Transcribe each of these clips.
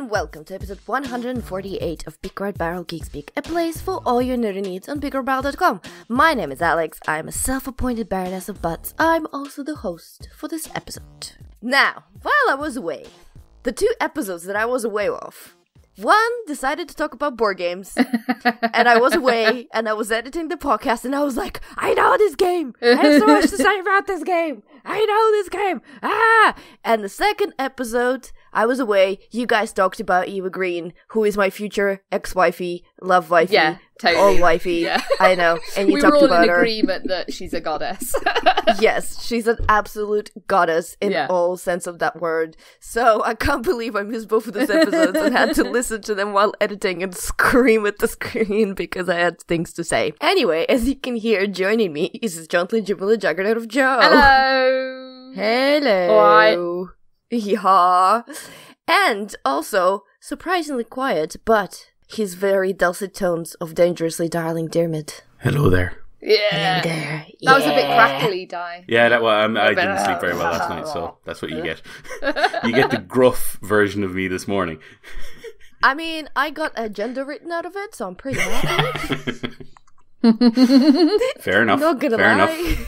and welcome to episode 148 of BigRedBarel Geek Speak, a place for all your nerdy needs on BigRedBarel.com. My name is Alex, I'm a self-appointed baroness of butts. I'm also the host for this episode. Now, while I was away, the two episodes that I was away of, one decided to talk about board games, and I was away, and I was editing the podcast, and I was like, I know this game! I have so much to say about this game! I know this game! Ah! And the second episode, I was away, you guys talked about Eva Green, who is my future ex-wifey, love wifey, all wifey. Yeah. I know, and you talked about her. We were all in agreement that she's a goddess. Yes, she's an absolute goddess in all sense of that word. So I can't believe I missed both of those episodes and had to listen to them while editing and scream at the screen because I had things to say. Anyway, as you can hear, joining me is this gently Jibble Juggernaut of Joe. Hello! Hello! Yeah. And also, surprisingly quiet, but his very dulcet tones of dangerously darling Diarmuid. Hello there. Yeah. Hello there. That was a bit crackly, Di. Yeah, I didn't sleep very well last night, so that's what you get. You get the gruff version of me this morning. I mean, I got a gender written out of it, so I'm pretty happy. Fair enough. Not gonna Fair lie. enough.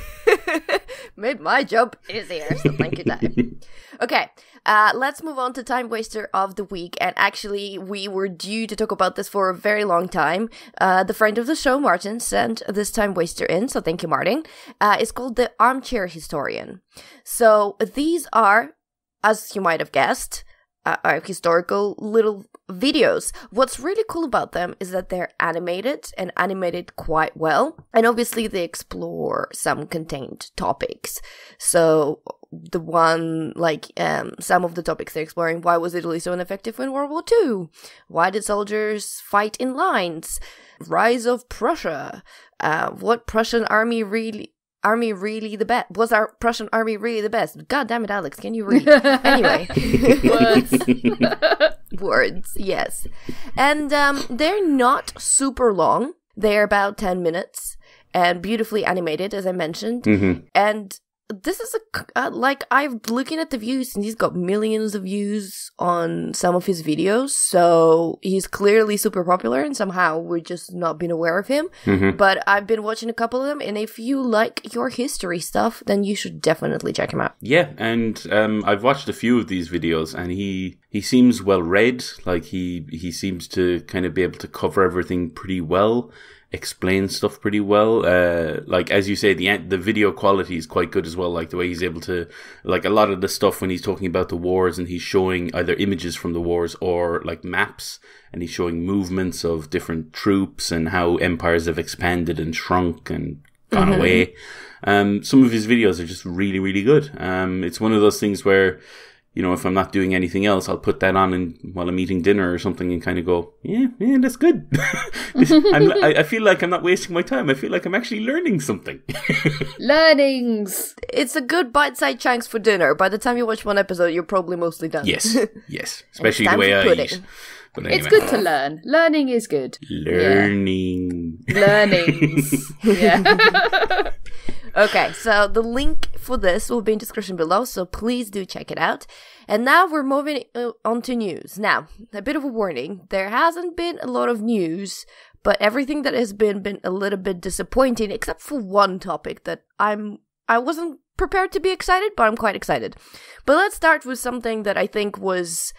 Made my job easier, so thank you, Di. Okay, let's move on to Time Waster of the Week. And actually, we were due to talk about this for a very long time. The friend of the show, Martin, sent this Time Waster in, so thank you, Martin. It's called the Armchair Historian. So these are, as you might have guessed, historical little videos. What's really cool about them is that they're animated and animated quite well. And obviously they explore some contained topics. So the one, like, some of the topics they're exploring: why was Italy so ineffective in World War II? Why did soldiers fight in lines? Rise of Prussia. What Prussian army really the best? Was our Prussian army really the best? God damn it, Alex, can you read? Anyway. Words, yes. And they're not super long. They're about 10 minutes and beautifully animated, as I mentioned. Mm-hmm. And this is I'm looking at the views, and he's got millions of views on some of his videos, so he's clearly super popular, and somehow we're just not been aware of him. Mm-hmm. But I've been watching a couple of them, and if you like your history stuff, then you should definitely check him out. Yeah, and I've watched a few of these videos, and he seems well read. Like he seems to kind of be able to cover everything pretty well, explain stuff pretty well. Like, as you say, the video quality is quite good as well. Like the way he's able to, like, a lot of the stuff when he's talking about the wars and he's showing either images from the wars or like maps, and he's showing movements of different troops and how empires have expanded and shrunk and gone away. Some of his videos are just really, really good. It's one of those things where, you know, if I'm not doing anything else, I'll put that on while I'm eating dinner or something and kind of go, yeah, that's good. I feel like I'm not wasting my time. I feel like I'm actually learning something. Learnings! It's a good bite-sized chunks for dinner. By the time you watch one episode, you're probably mostly done. Yes. Especially the way I eat. But anyway. It's good to learn. Learning is good. Learning. Yeah. Learnings. Yeah. Okay, so the link for this will be in the description below, so please do check it out. And now we're moving on to news. Now, a bit of a warning. There hasn't been a lot of news, but everything that has been a little bit disappointing, except for one topic that I wasn't prepared to be excited, but I'm quite excited. But let's start with something that I think was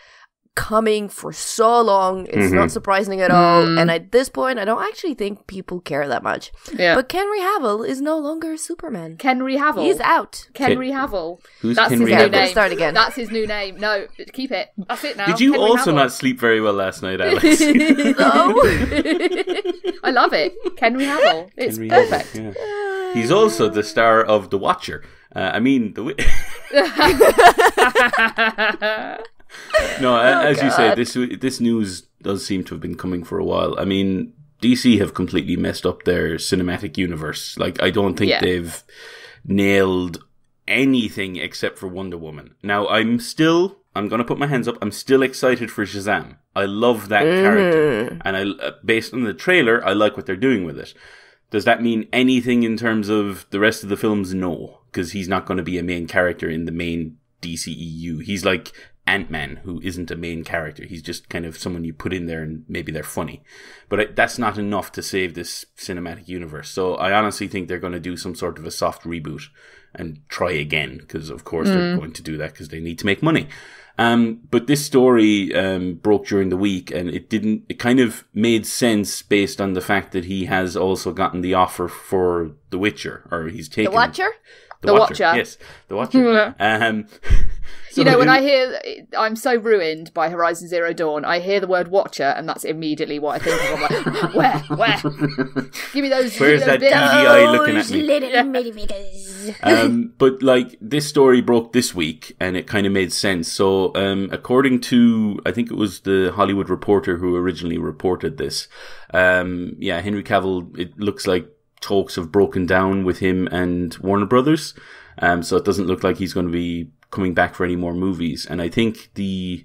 coming for so long. It's not surprising at all, and at this point I don't actually think people care that much. But Henry Cavill is no longer Superman. Henry Cavill? He's out. Henry Cavill. Who's That's Henry his new Cavill? name. Start again. That's his new name. No, keep it. That's it now. Did you Henry also Cavill. not sleep very well last night, Alex? No. I love it. Henry Cavill. It's Henry perfect. Cavill, yeah. He's also the star of The Watcher. No, as you say, this news does seem to have been coming for a while. I mean, DC have completely messed up their cinematic universe. Like, I don't think they've nailed anything except for Wonder Woman. Now, I'm going to put my hands up, I'm still excited for Shazam. I love that character. And based on the trailer, I like what they're doing with it. Does that mean anything in terms of the rest of the films? No, because he's not going to be a main character in the main DCEU. He's like Ant-Man, who isn't a main character. He's just kind of someone you put in there and maybe they're funny. But that's not enough to save this cinematic universe. So I honestly think they're going to do some sort of a soft reboot and try again, because of course they're going to do that because they need to make money. But this story broke during the week, and it kind of made sense based on the fact that he has also gotten the offer for The Witcher, or he's taken... The Watcher? The Watcher. Yes, The Watcher. So when I hear, I'm so ruined by Horizon Zero Dawn, I hear the word Watcher, and that's immediately what I think of. I'm like, where? Give me those. Where's that DDI looking at me? Little millimeters. But like, this story broke this week, and it kind of made sense. So, according to, I think it was the Hollywood Reporter who originally reported this. Henry Cavill, it looks like talks have broken down with him and Warner Brothers. So it doesn't look like he's going to be coming back for any more movies. And I think the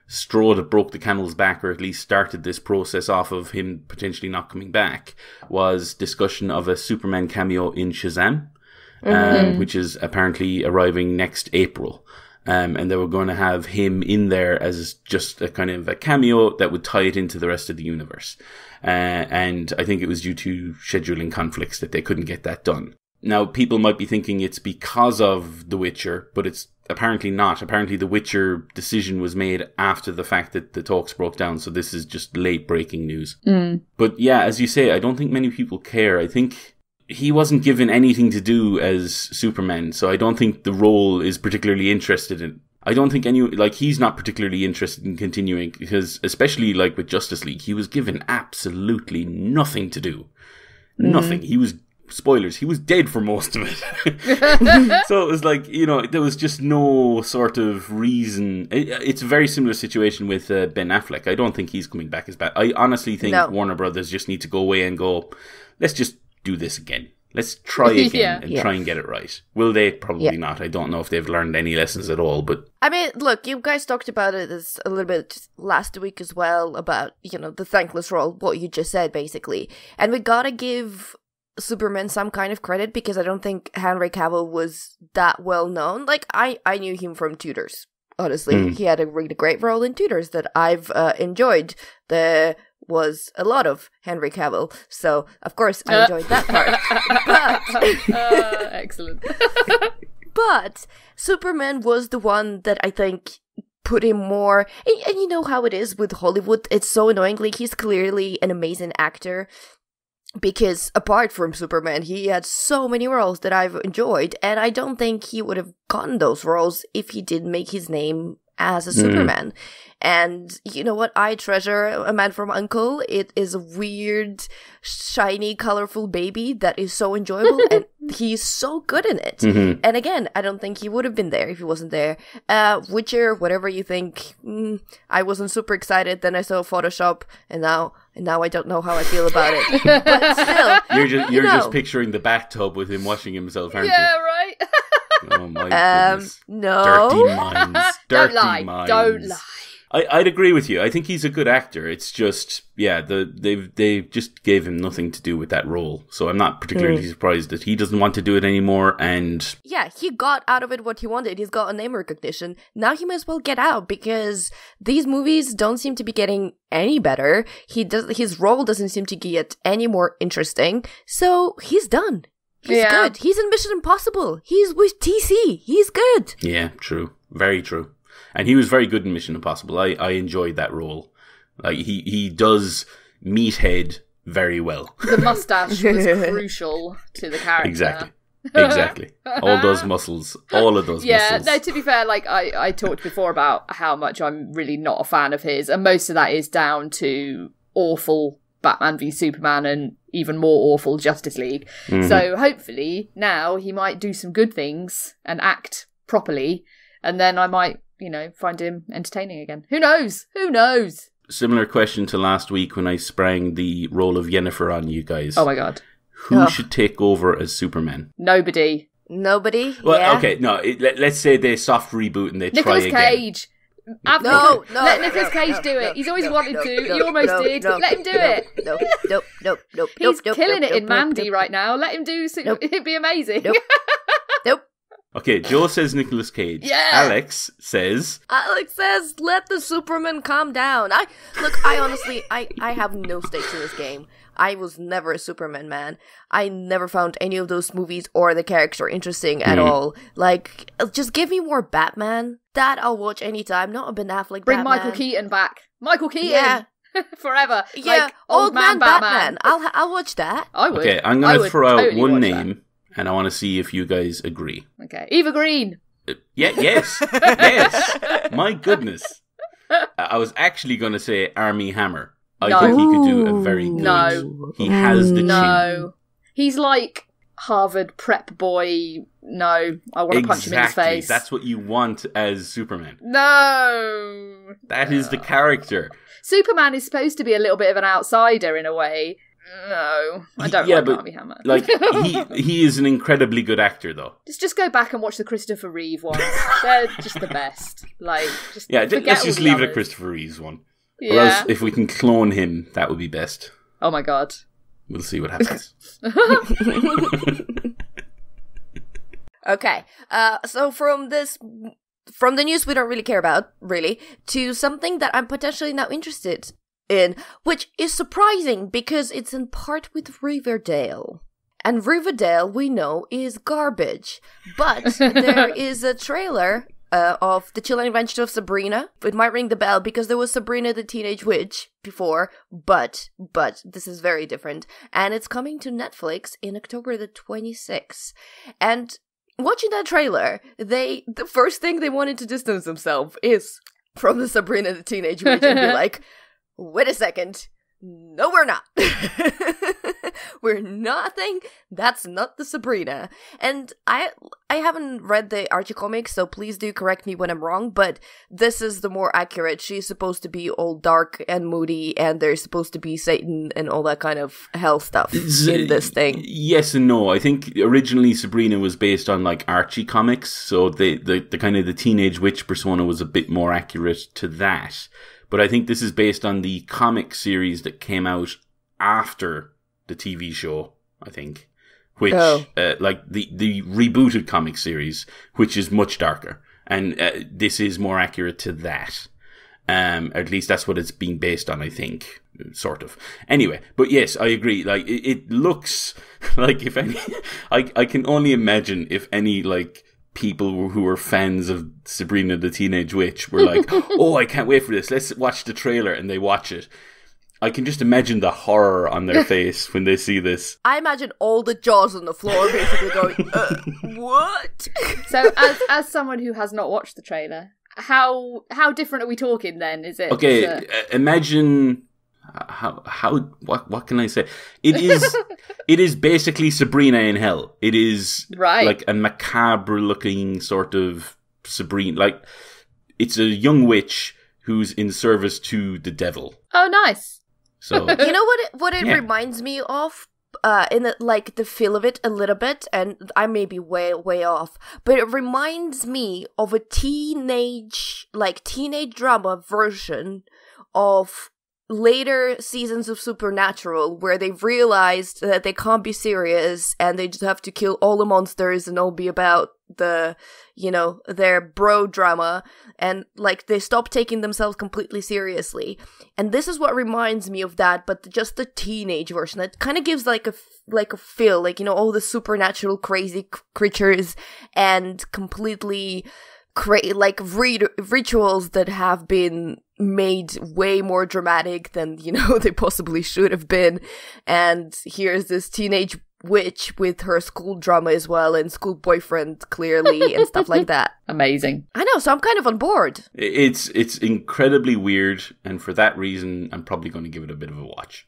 straw that broke the camel's back, or at least started this process off of him potentially not coming back, was discussion of a Superman cameo in Shazam, which is apparently arriving next April. And they were going to have him in there as just a kind of a cameo that would tie it into the rest of the universe. And I think it was due to scheduling conflicts that they couldn't get that done. Now, people might be thinking it's because of The Witcher, but it's apparently not. Apparently, The Witcher decision was made after the fact that the talks broke down, so this is just late breaking news. But yeah, as you say, I don't think many people care. I think he wasn't given anything to do as Superman, so I don't think the role is particularly interested in. I don't think he's not particularly interested in continuing, because especially like with Justice League, he was given absolutely nothing to do. Nothing. He was, spoilers, he was dead for most of it. So it was like, there was just no sort of reason. It's a very similar situation with Ben Affleck. I don't think he's coming back as bad. I honestly think Warner Brothers just need to go away and go, let's just do this again. Let's try again and try and get it right. Will they? Probably not. I don't know if they've learned any lessons at all, but... I mean, look, you guys talked about it a little bit last week as well, about, the thankless role, what you just said, basically. And we gotta give Superman some kind of credit, because I don't think Henry Cavill was that well known. Like, I knew him from Tudors, honestly. He had a really great role in Tudors that I've enjoyed. There was a lot of Henry Cavill, so of course I enjoyed that part. Excellent. But Superman was the one that I think put him more, and you know how it is with Hollywood, it's so annoying. Like, he's clearly an amazing actor, because apart from Superman, he had so many roles that I've enjoyed, and I don't think he would have gotten those roles if he didn't make his name as a Superman. And you know what? I treasure A Man from U.N.C.L.E. It is a weird, shiny, colorful baby that is so enjoyable, and he's so good in it. And again, I don't think he would have been there if he wasn't there. Witcher, whatever you think, I wasn't super excited. Then I saw Photoshop, and now I don't know how I feel about it. But still, you're just picturing the bathtub with him washing himself, aren't you? Yeah, right. Oh my goodness. No. Dirty minds. Dirty minds. Don't lie. I'd agree with you. I think he's a good actor. It's just, they just gave him nothing to do with that role. So I'm not particularly surprised that he doesn't want to do it anymore. And yeah, he got out of it what he wanted. He's got a name recognition. Now he might as well get out, because these movies don't seem to be getting any better. His role doesn't seem to get any more interesting. So he's done. He's good. He's in Mission Impossible. He's with TC. He's good. Yeah, true. Very true. And he was very good in Mission Impossible. I enjoyed that role. Like, he does meathead very well. The mustache was crucial to the character. Exactly. All those muscles. All of those muscles. Yeah, no, to be fair, like, I talked before about how much I'm really not a fan of his, and most of that is down to awful Batman v Superman and even more awful Justice League. So hopefully now he might do some good things and act properly, and then I might, find him entertaining again. Who knows? Similar question to last week when I sprang the role of Yennefer on you guys. Oh my god. Who should take over as Superman? Nobody. Well, okay, no, let's say they soft reboot and they try again. Nicolas Cage. Let Nicolas Cage do it. He's always wanted to. He almost did. Let him do it. Nope. He's killing it in Mandy right now. Let him do. It'd be amazing. Nope. Okay, Joe says Nicolas Cage. Yeah. Alex says, let the Superman calm down. I honestly, I have no stakes in this game. I was never a Superman man. I never found any of those movies or the character interesting at all. Like, just give me more Batman. That I'll watch anytime. Not a Ben Affleck Bring Batman. Michael Keaton back. Michael Keaton! Yeah. Forever. Yeah, Like, old man Batman. I'll watch that. I would. okay, I'm going to throw out totally one watch name, and I want to see if you guys agree. that. Okay. Eva Green. Yes. Yes. My goodness. I was actually going to say Armie Hammer. I No. think he could do a very good. No. He has the chin. No. He's like Harvard prep boy. No. I want to punch him in his face. That's what you want as Superman. No. That is the character. Superman is supposed to be a little bit of an outsider in a way. No. I don't like Armie Hammer. Like, he is an incredibly good actor, though. Just go back and watch the Christopher Reeve ones. They're just the best. Like, just Yeah, forget let's all just the leave it at others. Christopher Reeve's one. Or Yeah. else, if we can clone him, that would be best. Oh my god. We'll see what happens. Okay. So from the news we don't really care about, really, to something that I'm potentially now interested in, which is surprising because it's in part with Riverdale. And Riverdale, we know, is garbage. But there is a trailer of The Chilling Adventures of Sabrina. It might ring the bell because there was Sabrina the Teenage Witch before, but this is very different. And it's coming to Netflix in October the 26th. And watching that trailer, the first thing they wanted to distance themselves is from the Sabrina the Teenage Witch and be like, wait a second, no we're not. We're nothing. That's not the Sabrina. And I haven't read the Archie comics, so please do correct me when I'm wrong, but this is the more accurate. She's supposed to be all dark and moody, and there's supposed to be Satan and all that kind of hell stuff in this thing. Yes and no. I think originally Sabrina was based on like Archie comics, so the kind of the teenage witch persona was a bit more accurate to that. But I think this is based on the comic series that came out after the TV show, I think, which like the rebooted comic series, which is much darker, and this is more accurate to that. At least that's what it's being based on, I think, sort of. Anyway, but yes, I agree. Like it looks like, if any, I can only imagine if any like people who were fans of Sabrina the Teenage Witch were like, "Oh, I can't wait for this. Let's watch the trailer," and they watch it. I can just imagine the horror on their face when they see this. I imagine all the jaws on the floor basically going, what? So, as someone who has not watched the trailer, how different are we talking then? Is it Okay? Imagine what can I say? It is basically Sabrina in hell. It is right, like a macabre looking sort of Sabrina. Like, it's a young witch who's in service to the devil. Oh, nice. So you know what it reminds me of? In the feel of it a little bit, and I may be way off, but it reminds me of a teenage drama version of later seasons of Supernatural, where they've realized that they can't be serious and they just have to kill all the monsters and all be about the, their bro drama, and like they stop taking themselves completely seriously. And this is what reminds me of that, but just the teenage version. It kind of gives like a feel, like, all the supernatural crazy creatures and completely rituals that have been made way more dramatic than they possibly should have been. And here's this teenage witch with her school drama as well, and school boyfriend clearly, and stuff like that. Amazing. I know, so I'm kind of on board. It's incredibly weird, and for that reason, I'm probably going to give it a bit of a watch.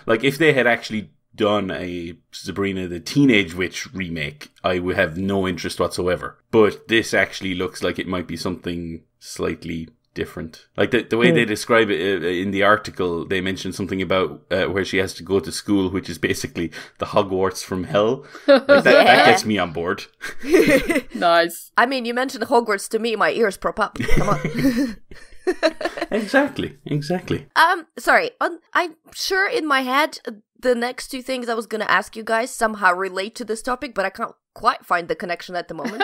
Like, if they had actually done a Sabrina the Teenage Witch remake, I would have no interest whatsoever. But this actually looks like it might be something slightly different. Like the way they describe it in the article, they mention something about where she has to go to school, which is basically the Hogwarts from hell. Like that gets me on board. Nice. I mean, you mentioned Hogwarts to me, my ears prop up. Come on. Exactly. Sorry. I'm sure in my head the next two things I was going to ask you guys somehow relate to this topic, but I can't quite find the connection at the moment.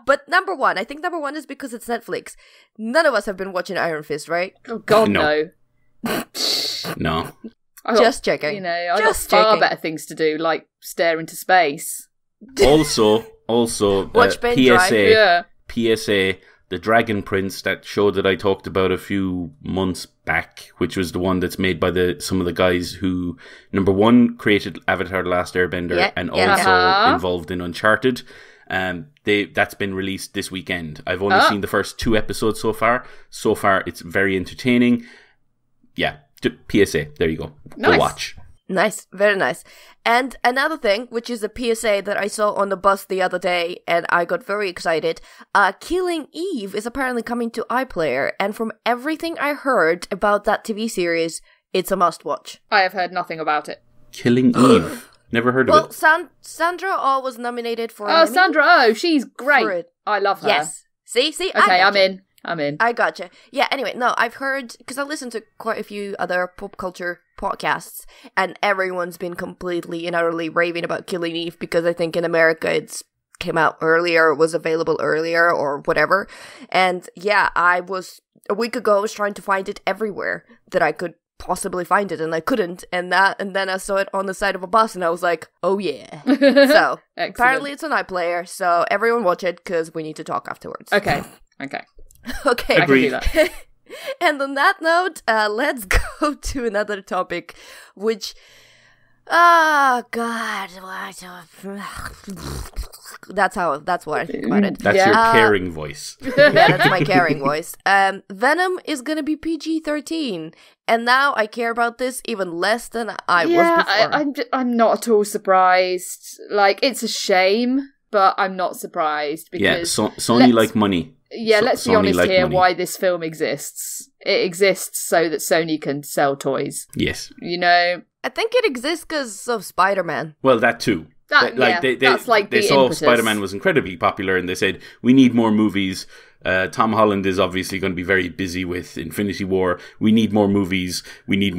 But number one is because it's Netflix. None of us have been watching Iron Fist, right? Oh, God, no. No. Just checking. You know, I got far better things to do, like stare into space. Also, Watch Ben Drive. PSA, the Dragon Prince, that show that I talked about a few months back, which was the one that's made by some of the guys who, number one, created Avatar: The Last Airbender, and also involved in Uncharted. That's been released this weekend. I've only seen the first 2 episodes so far. So far, it's very entertaining. Yeah, PSA. There you go. Nice. Go watch. Nice, very nice. And another thing, which is a PSA that I saw on the bus the other day, and I got very excited. Killing Eve is apparently coming to iPlayer, and from everything I heard about that TV series, it's a must-watch. I have heard nothing about it. Killing Eve. Never heard of it. Well, Sandra Oh was nominated for. Oh, Sandra Oh, she's great. I love her. Yes. See. Okay, I'm in. I gotcha. Yeah. Anyway, no, I've heard because I listened to quite a few other pop culture podcasts, and everyone's been completely and utterly raving about Killing Eve because I think in America it's came out earlier, was available earlier, or whatever. And yeah, a week ago I was trying to find it everywhere that I could possibly find it, and I couldn't. And then I saw it on the side of a bus, and I was like, oh yeah. So apparently it's on iPlayer, so everyone watch it because we need to talk afterwards. Okay. Okay. Agreed. And on that note, let's go to another topic, which, God, that's what I think about it. That's your caring voice. Yeah, that's my caring voice. Venom is gonna be PG-13, and now I care about this even less than I was before. I'm not at all surprised. Like, it's a shame, but I'm not surprised because Sony like money. Yeah, let's be honest here, why this film exists. It exists so that Sony can sell toys. Yes. You know? I think it exists because of Spider-Man. Well, that too. They saw Spider-Man was incredibly popular, and they said, we need more movies. Tom Holland is obviously going to be very busy with Infinity War. We need more movies. We need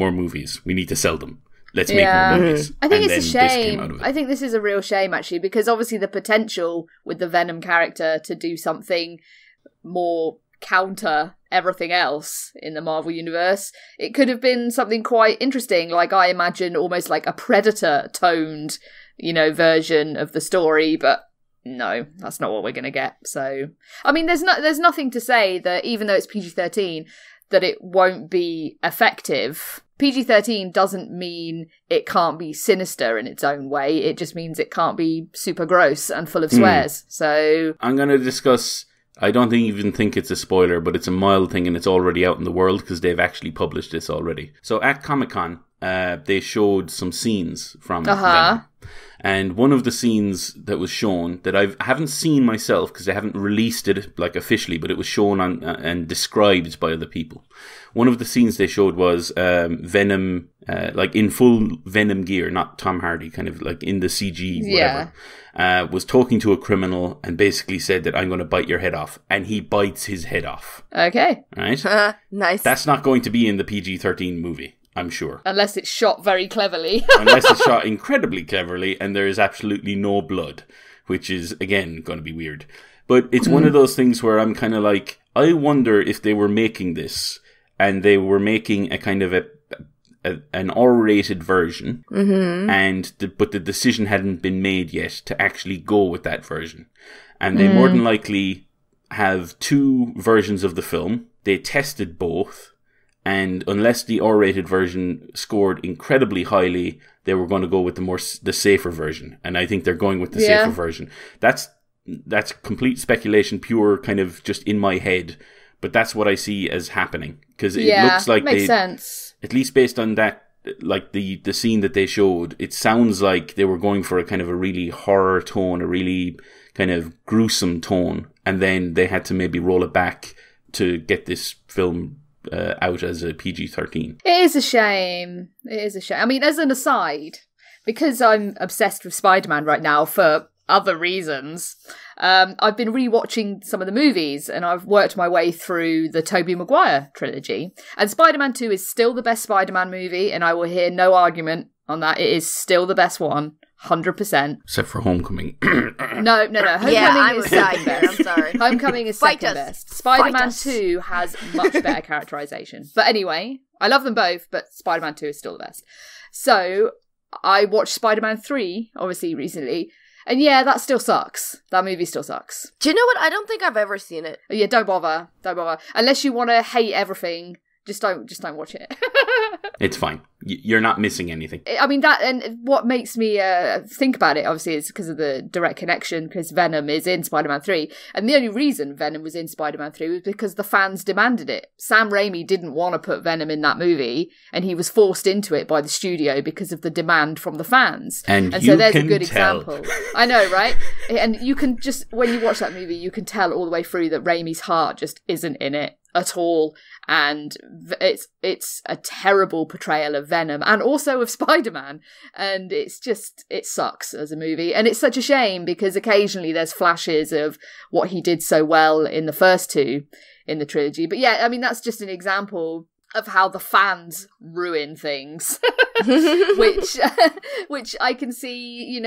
to sell them. Let's make more movies. I think it's a shame. I think this is a real shame, actually, because obviously the potential with the Venom character to do something more counter everything else in the Marvel universe, it could have been something quite interesting. Like, I imagine almost like a Predator toned, version of the story, but no, that's not what we're going to get. So, I mean, there's nothing to say that even though it's PG-13, that it won't be effective. PG-13 doesn't mean it can't be sinister in its own way. It just means it can't be super gross and full of swears. So I'm going to discuss, I don't even think it's a spoiler, but it's a mild thing, and it's already out in the world because they've actually published this already. So at Comic-Con, they showed some scenes from Venom. And one of the scenes that was shown that I haven't seen myself because they haven't released it like officially, but it was shown on and described by other people. One of the scenes they showed was Venom, like in full Venom gear, not Tom Hardy, kind of like in the CG, whatever, was talking to a criminal and basically said that I'm going to bite your head off. And he bites his head off. Okay. Right? Nice. That's not going to be in the PG-13 movie, I'm sure. Unless it's shot very cleverly. Unless it's shot incredibly cleverly and there is absolutely no blood, which is, again, going to be weird. But it's one of those things where I'm kind of like, I wonder if they were making this and they were making a kind of an R-rated version, but the decision hadn't been made yet to actually go with that version. And they more than likely have 2 versions of the film. They tested both. And unless the R-rated version scored incredibly highly, they were going to go with the safer version. And I think they're going with the safer version. That's complete speculation, pure kind of just in my head. But that's what I see as happening. Because it looks like makes sense. At least based on that, like the scene that they showed, it sounds like they were going for a kind of a really horror tone, a really kind of gruesome tone. And then they had to maybe roll it back to get this film out as a PG-13. It is a shame. I mean, as an aside, because I'm obsessed with Spider-Man right now for other reasons, I've been rewatching some of the movies, and I've worked my way through the Tobey Maguire trilogy. And Spider-Man 2 is still the best Spider-Man movie, and I will hear no argument on that. It is still the best one, 100%. Except for Homecoming. No. Homecoming is second best. I'm sorry. Homecoming is second best. Spider-Man 2 has much better characterization. But anyway, I love them both, but Spider-Man 2 is still the best. So I watched Spider-Man 3, obviously, recently. And yeah, that still sucks. That movie still sucks. Do you know what? I don't think I've ever seen it. Yeah, don't bother. Unless you want to hate everything, just don't watch it. It's fine. You're not missing anything. I mean, that, and what makes me think about it, obviously, is because of the direct connection, because Venom is in Spider-Man 3. And the only reason Venom was in Spider-Man 3 was because the fans demanded it. Sam Raimi didn't want to put Venom in that movie, and he was forced into it by the studio because of the demand from the fans. And so there's a good example. I know, right? And you can just, when you watch that movie, you can tell all the way through that Raimi's heart just isn't in it at all, and it's a terrible portrayal of Venom and also of Spider-Man, and it sucks as a movie, and it's such a shame because occasionally there's flashes of what he did so well in the first two in the trilogy. But yeah, I mean, that's just an example of how the fans ruin things, which I can see,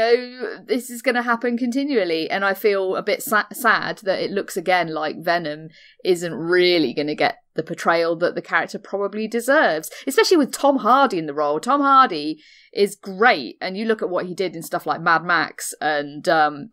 this is going to happen continually. And I feel a bit sad that it looks again like Venom isn't really going to get the portrayal that the character probably deserves, especially with Tom Hardy in the role. Tom Hardy is great, and you look at what he did in stuff like Mad Max and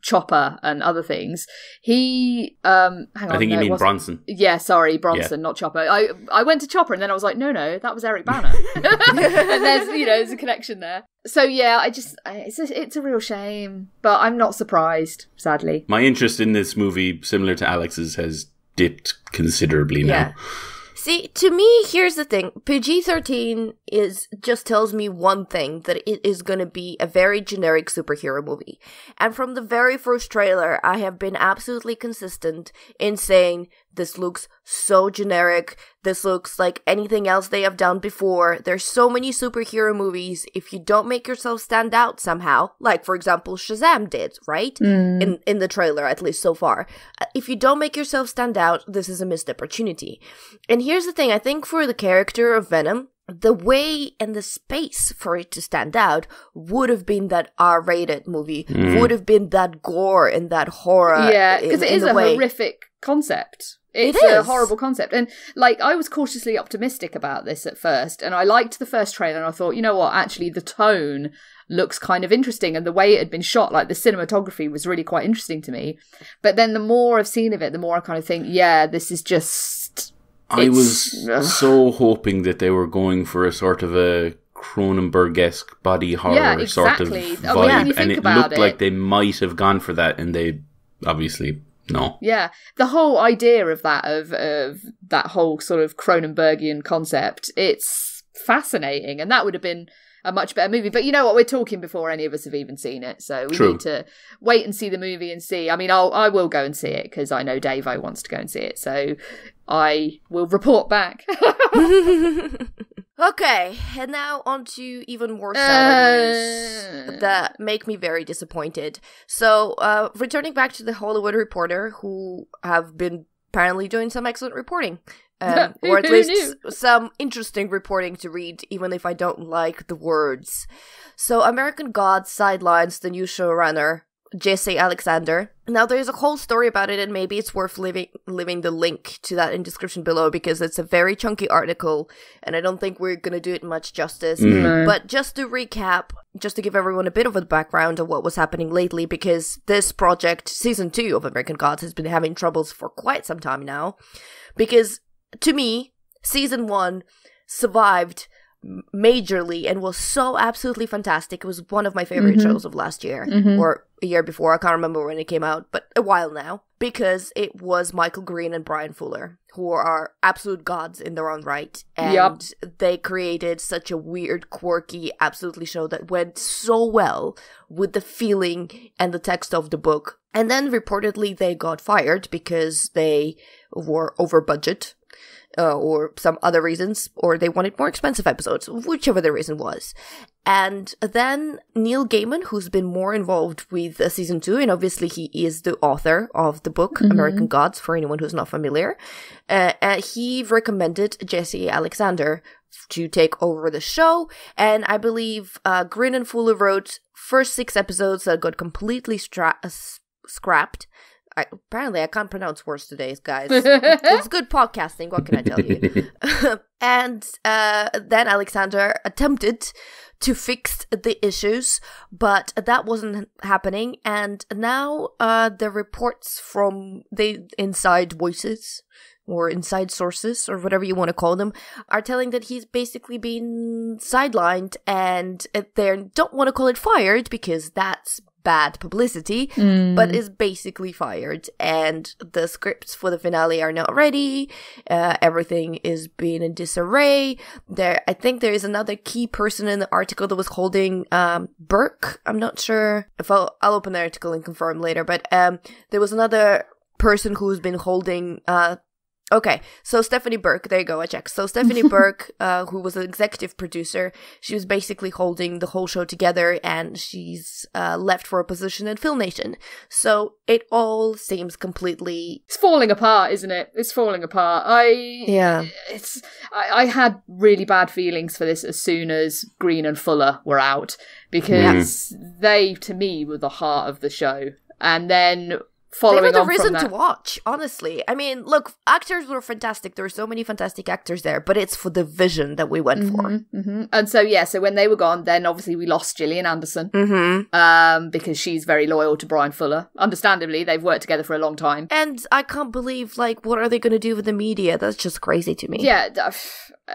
Chopper and other things. He hang on, I think you mean Bronson. Yeah, sorry, Bronson, not Chopper. I went to Chopper and then I was like, no, that was Eric Bana. And there's a connection there. So yeah, it's a real shame, but I'm not surprised, sadly. My interest in this movie, similar to Alex's, has dipped considerably now. Yeah. See, to me, here's the thing. PG-13 just tells me one thing, that it is going to be a very generic superhero movie. And from the very first trailer, I have been absolutely consistent in saying, this looks so generic. This looks like anything else they have done before. There's so many superhero movies. If you don't make yourself stand out somehow, like, for example, Shazam did, right? In the trailer, at least so far. If you don't make yourself stand out, this is a missed opportunity. And here's the thing. I think for the character of Venom, the way and the space for it to stand out would have been that R-rated movie, would have been that gore and that horror. Yeah, because it is a horrific concept. It's a horrible concept. And, I was cautiously optimistic about this at first, and I liked the first trailer, and I thought, you know what, actually, the tone looks kind of interesting, and the way it had been shot, the cinematography was really quite interesting to me. But then the more I've seen of it, the more I kind of think, yeah, this is just... I was so hoping that they were going for a sort of a Cronenberg-esque body horror sort of vibe, and it looked like they might have gone for that, and they obviously... No. Yeah. The whole idea of that, of that whole sort of Cronenbergian concept, it's fascinating. And that would have been a much better movie. But you know what? We're talking before any of us have even seen it. So we need to wait and see the movie and see. I mean, I will go and see it because I know Davo wants to go and see it. So I will report back. Okay, and now on to even more sad news that make me very disappointed. So, returning back to the Hollywood Reporter, who have been apparently doing some excellent reporting. Or at least some interesting reporting to read, even if I don't like the words. So, American Gods Sidelines, the new showrunner, Jesse Alexander. Now, there's a whole story about it, and maybe it's worth leaving the link to that in description below, because it's a very chunky article, and I don't think we're going to do it much justice. But just to recap, just to give everyone a bit of a background of what was happening lately, because this project, Season 2 of American Gods, has been having troubles for quite some time now. Because, to me, Season 1 survived majorly and was so absolutely fantastic. It was one of my favorite shows of last year or a year before. I can't remember when it came out, but a while now, because it was Michael Green and Brian Fuller, who are absolute gods in their own right, and they created such a weird, quirky, absolutely show that went so well with the feeling and the text of the book. And then reportedly they got fired because they were over budget. Or some other reasons, or they wanted more expensive episodes, whichever the reason was. And then Neil Gaiman, who's been more involved with Season 2, and obviously he is the author of the book, American Gods, for anyone who's not familiar, he recommended Jesse Alexander to take over the show. And I believe Grin and Fuller wrote first 6 episodes that got completely scrapped. Apparently, I can't pronounce words today, guys. It's good podcasting, what can I tell you? And then Alexander attempted to fix the issues, but that wasn't happening. And now the reports from the inside voices, or inside sources, or whatever you want to call them, are telling that he's basically been sidelined, and they don't want to call it fired because that's bad publicity, but is basically fired. And the scripts for the finale are not ready. Everything is being in disarray. I think there is another key person in the article that was holding Burke. I'm not sure if I'll open the article and confirm later, but there was another person who's been holding okay, so Stephanie Burke, there you go, I checked. So Stephanie Burke, who was an executive producer, she was basically holding the whole show together, and she's left for a position in Film Nation. So it all seems completely... It's falling apart, isn't it? It's falling apart. I had really bad feelings for this as soon as Green and Fuller were out, because they, to me, were the heart of the show. And then... They were the reason to watch, honestly. I mean, look, actors were fantastic. There were so many fantastic actors there, but it's for the vision that we went for. And so, so when they were gone, then obviously we lost Gillian Anderson, because she's very loyal to Brian Fuller. Understandably, they've worked together for a long time. And I can't believe, what are they going to do with the media? That's just crazy to me. Yeah,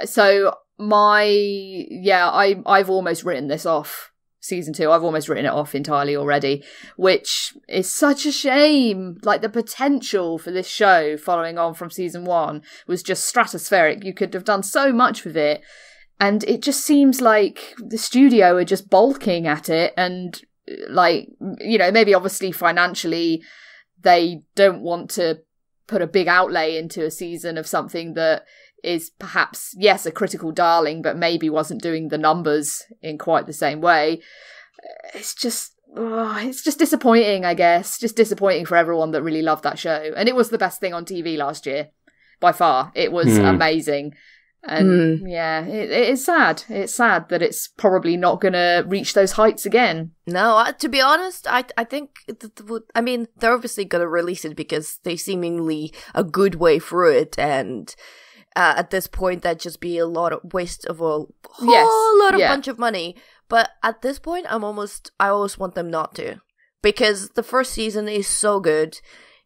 so I've almost written this off. Season 2, I've almost written it off entirely already, which is such a shame. The potential for this show following on from season 1 was just stratospheric. You could have done so much with it, and it just seems like the studio are just balking at it, and maybe obviously financially they don't want to put a big outlay into a season of something that is perhaps, yes, a critical darling, but maybe wasn't doing the numbers in quite the same way. It's just disappointing, I guess. Just disappointing for everyone that really loved that show. And it was the best thing on TV last year, by far. It was amazing. And it is sad. It's sad that it's probably not going to reach those heights again. No, to be honest, I think, they're obviously going to release it because they seemingly a good way through it, and... at this point, that'd just be a lot of waste of a whole lot of bunch of money. But at this point, I almost want them not to. Because the first season is so good.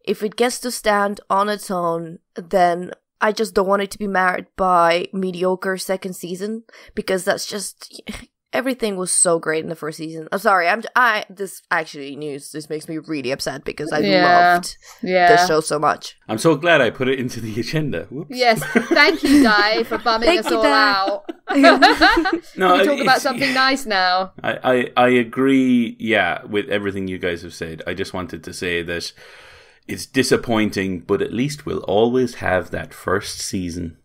If it gets to stand on its own, then I just don't want it to be marred by mediocre second season. Because that's just... Everything was so great in the first season. I'm sorry, this makes me really upset because I loved the show so much. I'm so glad I put it into the agenda. Whoops. Yes, thank you, Di, for bumming us all out. No, we talk about something nice now. I agree, with everything you guys have said. I just wanted to say that it's disappointing, but at least we'll always have that first season.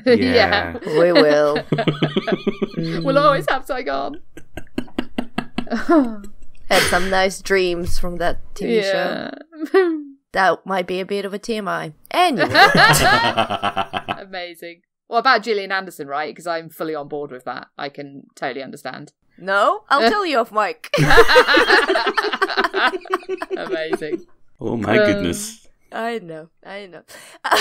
Yeah. We will. We'll always have Saigon. Had some nice dreams from that TV show. That might be a bit of a TMI. Anyway. Amazing. What about Gillian Anderson, right? Because I'm fully on board with that. I can totally understand. No? I'll tell you off mic. Amazing. Oh my goodness. I know.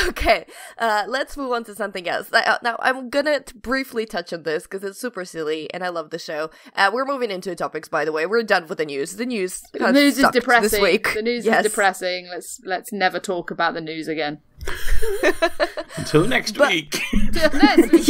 Okay, let's move on to something else. Now, I'm gonna briefly touch on this because it's super silly and I love the show. We're moving into topics, by the way. We're done with the news. The news is depressing. This week. The news is depressing. Let's never talk about the news again. Until next week. Next week,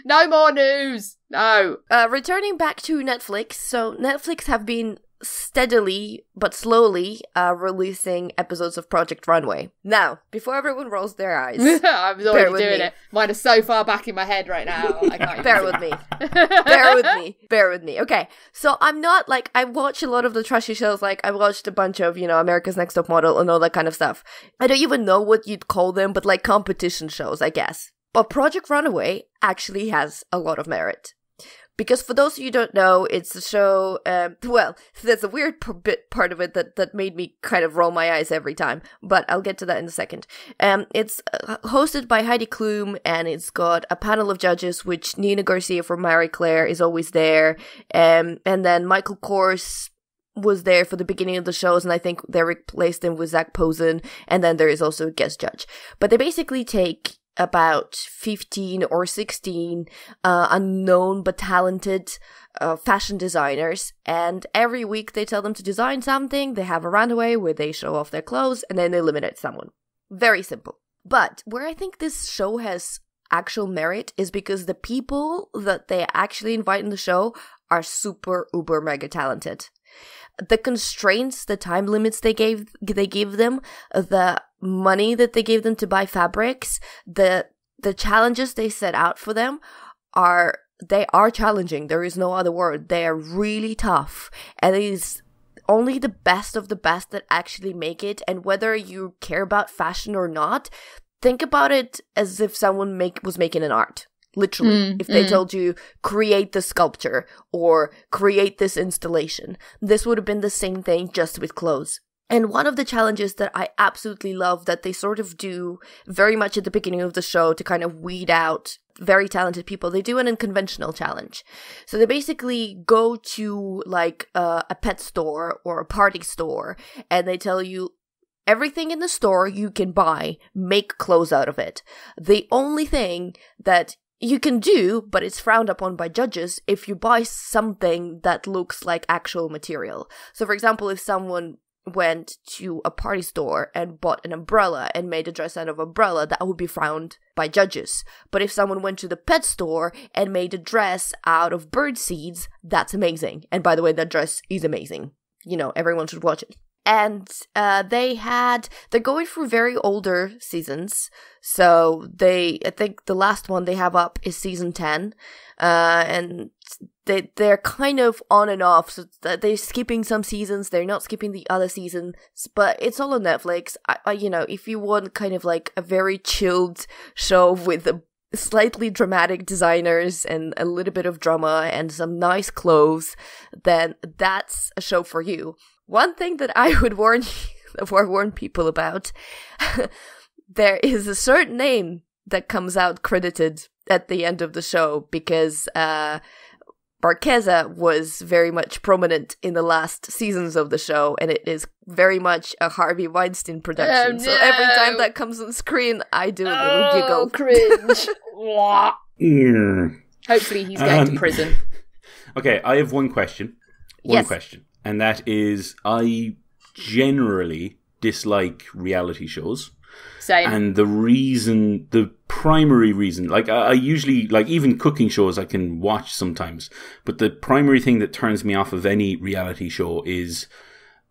No more news. No. Returning back to Netflix. So Netflix have been steadily but slowly releasing episodes of Project Runway. Now, before everyone rolls their eyes, I'm already doing it. Mine is so far back in my head right now. I can't Bear with me. Okay, so I'm not I watch a lot of the trashy shows. I watched a bunch of America's Next Top Model and all that kind of stuff. I don't even know what you'd call them, but competition shows, I guess. But Project Runway actually has a lot of merit. Because for those of you who don't know, it's a show, well, there's a weird part of it that made me kind of roll my eyes every time, but I'll get to that in a second. It's hosted by Heidi Klum, and it's got a panel of judges, which Nina Garcia from Marie Claire is always there, and then Michael Kors was there for the beginning of the shows, and I think they replaced him with Zach Posen, and then there is also a guest judge. But they basically take about 15 or 16 unknown but talented fashion designers, and every week they tell them to design something. They have a runway where they show off their clothes, and then they eliminate someone. Very simple. But where I think this show has actual merit is because the people that they actually invite in the show are super uber mega talented. The constraints, the time limits they give them, the money that they gave them to buy fabrics, the challenges they set out for them are challenging. There is no other word. They are really tough, and it is only the best of the best that actually make it. And whether you care about fashion or not, think about it as if someone was making an art. Literally, if they told you, create the sculpture or create this installation, this would have been the same thing, just with clothes. And one of the challenges that I absolutely love that they sort of do very much at the beginning of the show to kind of weed out very talented people, they do an unconventional challenge. So they basically go to like a pet store or a party store, and they tell you, everything in the store you can buy, make clothes out of it. The only thing that you can do, but it's frowned upon by judges, if you buy something that looks like actual material. So for example, if someone went to a party store and bought an umbrella and made a dress out of umbrella, that would be frowned by judges. But if someone went to the pet store and made a dress out of bird seeds, that's amazing. And by the way, that dress is amazing. You know, everyone should watch it. And they're going through very older seasons. So I think the last one they have up is season 10. And they're kind of on and off. So they're skipping some seasons. They're not skipping the other seasons. But it's all on Netflix. You know, if you want kind of like a very chilled show with slightly dramatic designers and a little bit of drama and some nice clothes, then that's a show for you. One thing that I would warn people about, there is a certain name that comes out credited at the end of the show because Marquesa was very much prominent in the last seasons of the show, and it is very much a Harvey Weinstein production. Oh, no. So every time that comes on screen, I do a little giggle. Cringe. Hopefully he's going to prison. Okay, I have one question. One question. And that is, I generally dislike reality shows. Same. And the primary reason, like I usually, like even cooking shows I can watch sometimes, but the primary thing that turns me off of any reality show is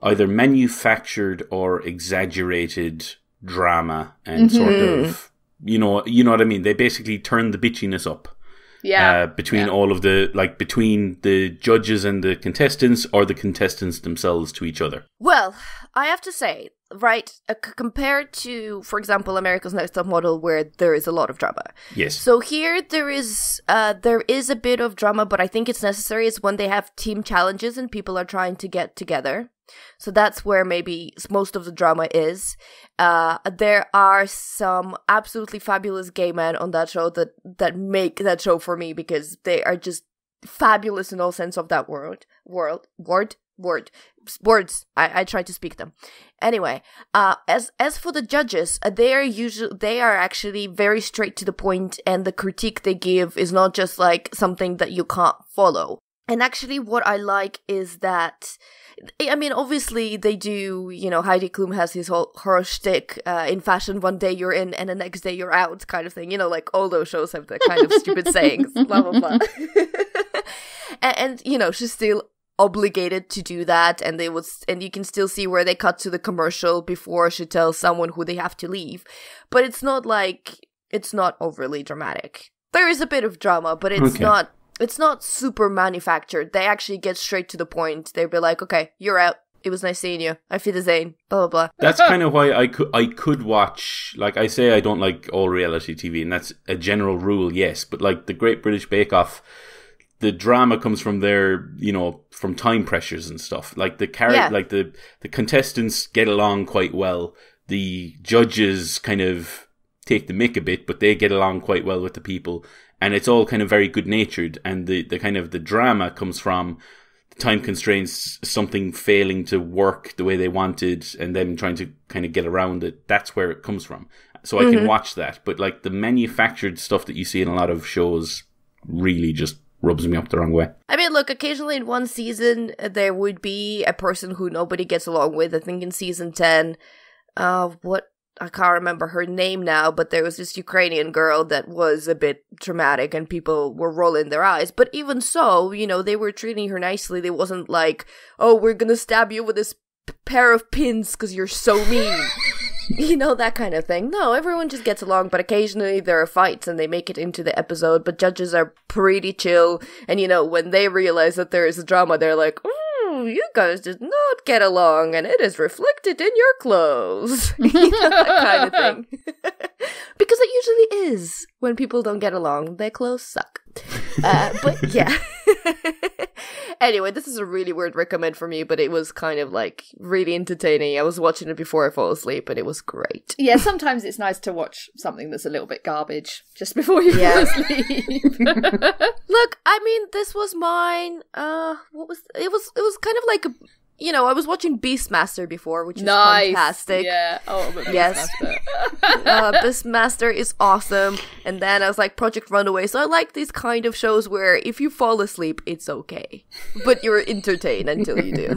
either manufactured or exaggerated drama and sort of, you know what I mean? They basically turn the bitchiness up. Between all of between the judges and the contestants, or the contestants themselves to each other. Well, I have to say, right, compared to, for example, America's Next Top Model, where there is a lot of drama. Yes. So here there is a bit of drama, but I think it's necessary. It's when they have team challenges and people are trying to get together. So that's where maybe most of the drama is. There are some absolutely fabulous gay men on that show that make that show for me, because they are just fabulous in all sense of that word. Words. I try to speak them. Anyway, as for the judges, they are actually very straight to the point, and the critique they give is not just like something that you can't follow. And actually what I like is that, I mean, obviously they do, you know, Heidi Klum has her shtick, in fashion, one day you're in and the next day you're out kind of thing. You know, like all those shows have that kind of stupid sayings, blah, blah, blah. and, you know, she's still obligated to do that, and you can still see where they cut to the commercial before she tells someone who they have to leave. But it's not overly dramatic. There is a bit of drama, but it's not super manufactured. They actually get straight to the point. They'll be like, okay, you're out. It was nice seeing you. Auf Wiedersehen. Blah, blah, blah. That's kind of why I could watch, like I say, I don't like all reality TV, and that's a general rule, yes. But like the Great British Bake Off, the drama comes from their, from time pressures and stuff. Like the the contestants get along quite well. The judges kind of take the mick a bit, but they get along quite well with the people, and it's all kind of very good natured. And the kind of the drama comes from time constraints, something failing to work the way they wanted, and them trying to kind of get around it. That's where it comes from. So I can watch that, but like the manufactured stuff that you see in a lot of shows really just rubs me up the wrong way. I mean, look, occasionally in one season there would be a person who nobody gets along with. I think in season 10, I can't remember her name now, but there was this Ukrainian girl that was a bit dramatic and people were rolling their eyes. But even so, they were treating her nicely. They wasn't like, oh, we're gonna stab you with this pair of pins because you're so mean. That kind of thing. No, everyone just gets along, but occasionally there are fights and they make it into the episode, but judges are pretty chill. And, when they realize that there is a drama, they're like, you guys did not get along, and it is reflected in your clothes. That kind of thing. Because it usually is. When people don't get along, their clothes suck. But yeah. Anyway, this is a really weird recommend for me, but it was kind of like really entertaining. I was watching it before I fall asleep, and it was great. Yeah, sometimes it's nice to watch something that's a little bit garbage just before you fall asleep. Look, I mean, this was mine. It was kind of like I was watching Beastmaster before, which is fantastic. Yeah. Oh, but yes. Beastmaster is awesome. And then I was like, Project Runway. So I like these kind of shows where if you fall asleep, it's okay. But you're entertained until you do.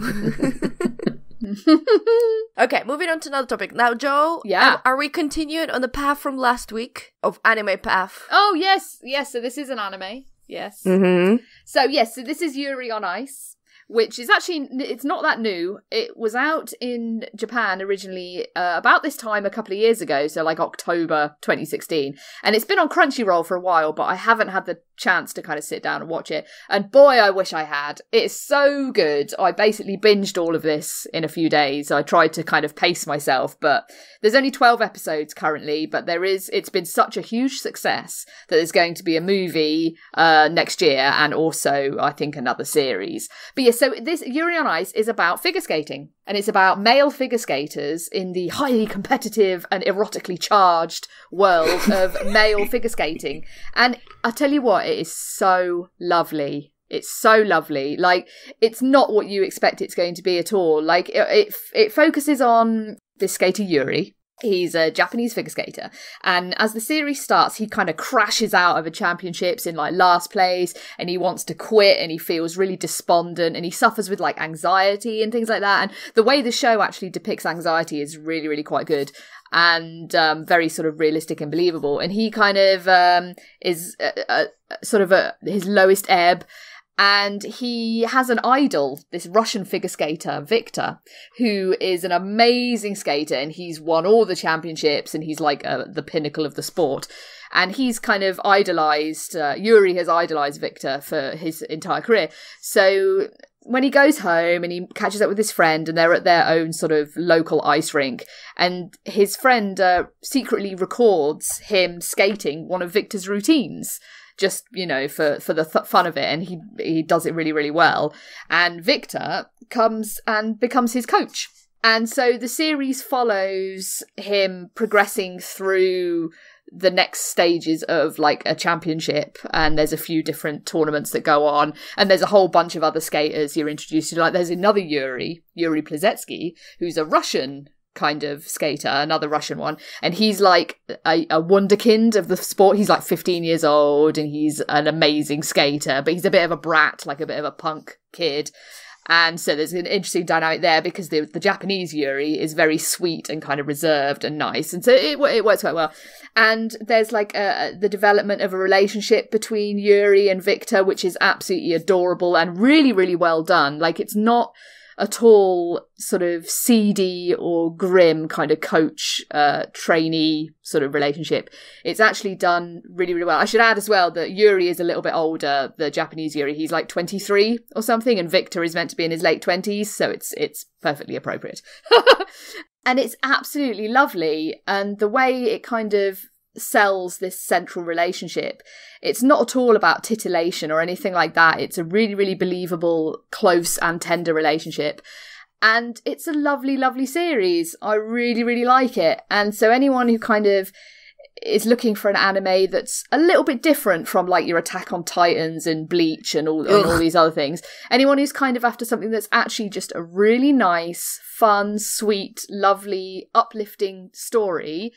Okay, moving on to another topic. Now, Joe, are we continuing on the path from last week of anime path? Oh, yes. Yes, so this is an anime. Yes. Mm-hmm. So this is Yuri on Ice, which is actually, it's not that new. It was out in Japan originally about this time a couple of years ago, so like October 2016. And it's been on Crunchyroll for a while, but I haven't had the chance to kind of sit down and watch it. And boy, I wish I had. It's so good. I basically binged all of this in a few days. I tried to kind of pace myself, but there's only 12 episodes currently, but it's been such a huge success that there's going to be a movie next year, and also I think another series. But yes, so this Yuri on Ice is about figure skating, and it's about male figure skaters in the highly competitive and erotically charged world of male figure skating. And I tell you what, it is so lovely. It's so lovely. Like, it's not what you expect it's going to be at all. Like, it focuses on this skater Yuri. He's a Japanese figure skater, and as the series starts, he kind of crashes out of the championships in like last place, and he wants to quit, and he feels really despondent, and he suffers with like anxiety and things like that. And the way the show actually depicts anxiety is really, really quite good, and very sort of realistic and believable. And he kind of is sort of his lowest ebb. And he has an idol, this Russian figure skater, Victor, who is an amazing skater, and he's won all the championships, and he's like the pinnacle of the sport. And he's kind of idolized, Yuri has idolized Victor for his entire career. So when he goes home and he catches up with his friend, and they're at their own sort of local ice rink, and his friend secretly records him skating one of Victor's routines, just, for the fun of it, and he does it really, really well. And Victor comes and becomes his coach. And so the series follows him progressing through the next stages of like a championship, and there's a few different tournaments that go on, and there's a whole bunch of other skaters you're introduced to. Like, there's another Yuri Plazetsky, who's a Russian kind of skater, another Russian one, and he's like a wunderkind of the sport. He's like 15 years old, and he's an amazing skater, but he's a bit of a brat, like a bit of a punk kid. And so there's an interesting dynamic there, because the Japanese Yuri is very sweet and kind of reserved and nice, and so it works quite well. And there's like the development of a relationship between Yuri and Victor, which is absolutely adorable and really, really well done. Like, it's not at all sort of seedy or grim kind of coach trainee sort of relationship. It's actually done really, really well. I should add as well that Yuri is a little bit older, the Japanese Yuri. He's like 23 or something, and Victor is meant to be in his late 20s, so it's perfectly appropriate. And it's absolutely lovely, and the way it kind of sells this central relationship. It's not at all about titillation or anything like that. It's a really, really believable, close and tender relationship. And it's a lovely, lovely series. I really, really like it. And so anyone who kind of is looking for an anime that's a little bit different from like your Attack on Titans and Bleach and all these other things, anyone who's kind of after something that's actually just a really nice, fun, sweet, lovely, uplifting story,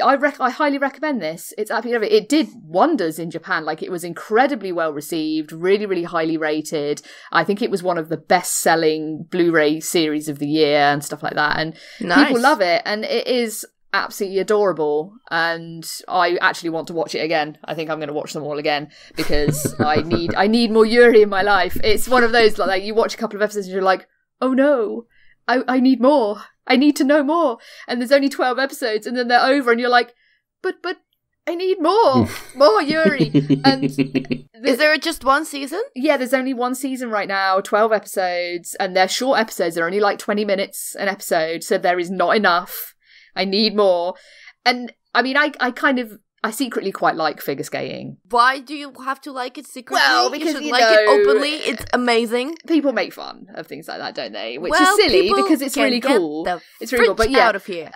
I highly recommend this. It's absolutely lovely. It did wonders in Japan. Like, it was incredibly well received, really, really highly rated. I think it was one of the best-selling Blu-ray series of the year and stuff like that. And people love it. And it is absolutely adorable. And I actually want to watch it again. I think I'm going to watch them all again because I need more Yuri in my life. It's one of those, like, you watch a couple of episodes and you're like, oh no, I need more. I need to know more. And there's only 12 episodes and then they're over and you're like, but I need more. More Yuri. And is there just one season? Yeah, there's only one season right now, 12 episodes, and they're short episodes. They're only like 20 minutes an episode, so there is not enough. I need more. And I mean, I secretly quite like figure skating. Why do you have to like it secretly? Well, because you should like it openly. It's amazing. People make fun of things like that, don't they? Which is silly because it's really cool. It's really cool, but yeah, out of here.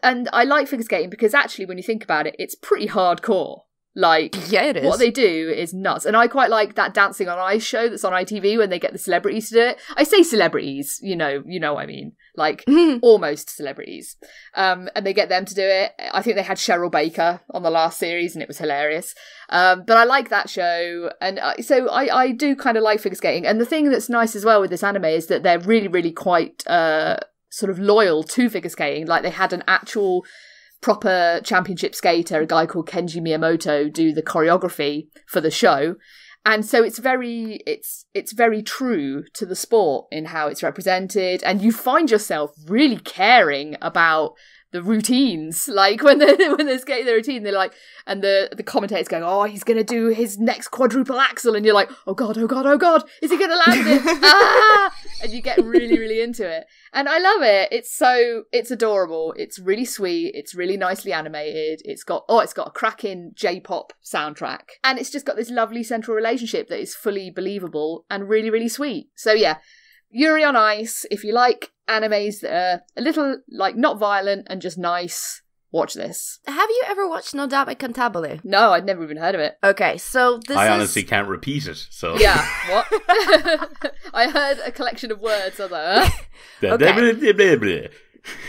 And I like figure skating because actually, when you think about it, it's pretty hardcore. Like, yeah, it is. What they do is nuts. And I quite like that Dancing on Ice show that's on ITV when they get the celebrities to do it. I say celebrities, you know what I mean. Like, almost celebrities. And they get them to do it. I think they had Cheryl Baker on the last series and it was hilarious. But I like that show. And so I do kind of like figure skating. And the thing that's nice as well with this anime is that they're really, really quite sort of loyal to figure skating. Like, they had an actual proper championship skater, a guy called Kenji Miyamoto, do the choreography for the show. And so it's very true to the sport in how it's represented, and you find yourself really caring about the routines. Like when they're skating the routine, they're like, and the commentator's going, oh, he's gonna do his next quadruple axel, and you're like, oh god, is he gonna land it? Ah! And you get really, really into it. And I love it. It's adorable. It's really sweet. It's really nicely animated. It's got a cracking J-pop soundtrack. And it's just got this lovely central relationship that is fully believable and really, really sweet. So yeah, Yuri on Ice, if you like animes that are a little, like, not violent and just nice, watch this. Have you ever watched Nodame Cantabile? No, I'd never even heard of it. Okay, so I honestly can't repeat it, so... Yeah, what? I heard a collection of words, I was like, huh?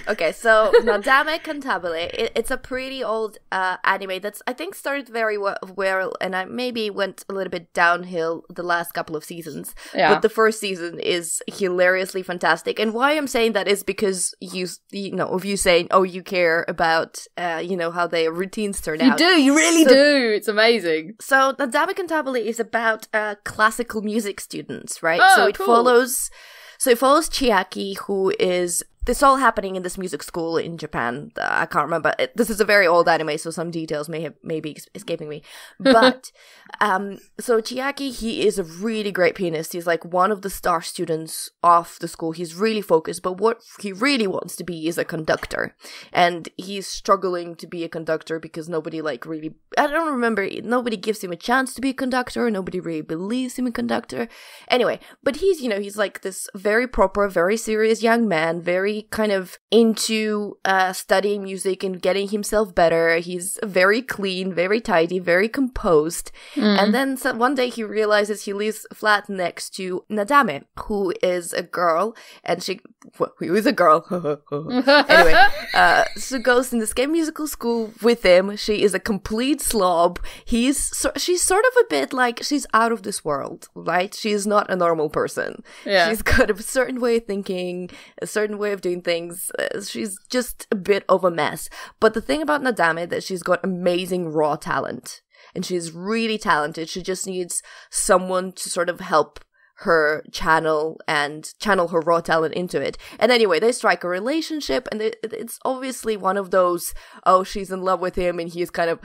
Okay, so Nodame Cantabile, it's a pretty old anime that's, I think, started very well, and I maybe went a little bit downhill the last couple of seasons. Yeah. But the first season is hilariously fantastic. And why I'm saying that is because you know, of you saying, oh, you care about, how their routines turn out. You really do. It's amazing. So Nodame Cantabile is about classical music students, right? Oh, so it cool. follows Chiaki, who is... This all happening in this music school in Japan. I can't remember. This is a very old anime, so some details may be escaping me. But, so Chiaki, he is a really great pianist. He's like one of the star students of the school. He's really focused, but what he really wants to be is a conductor. And he's struggling to be a conductor because nobody gives him a chance to be a conductor. Nobody really believes him a conductor. Anyway, but he's like this very proper, very serious young man, very kind of into studying music and getting himself better. He's very clean, very tidy, very composed. And then one day he realizes he lives flat next to Nadame, who is a girl, and she goes in this musical school with him. She is a complete slob. She's sort of a bit like, she's out of this world, right? She's not a normal person. Yeah. She's got a certain way of thinking, a certain way of doing things. She's just a bit of a mess. But the thing about Nadame is that she's got amazing raw talent. And she's really talented. She just needs someone to sort of help her channel and channel her raw talent into it. And anyway, they strike a relationship, and it's obviously one of those, oh, she's in love with him and he's kind of,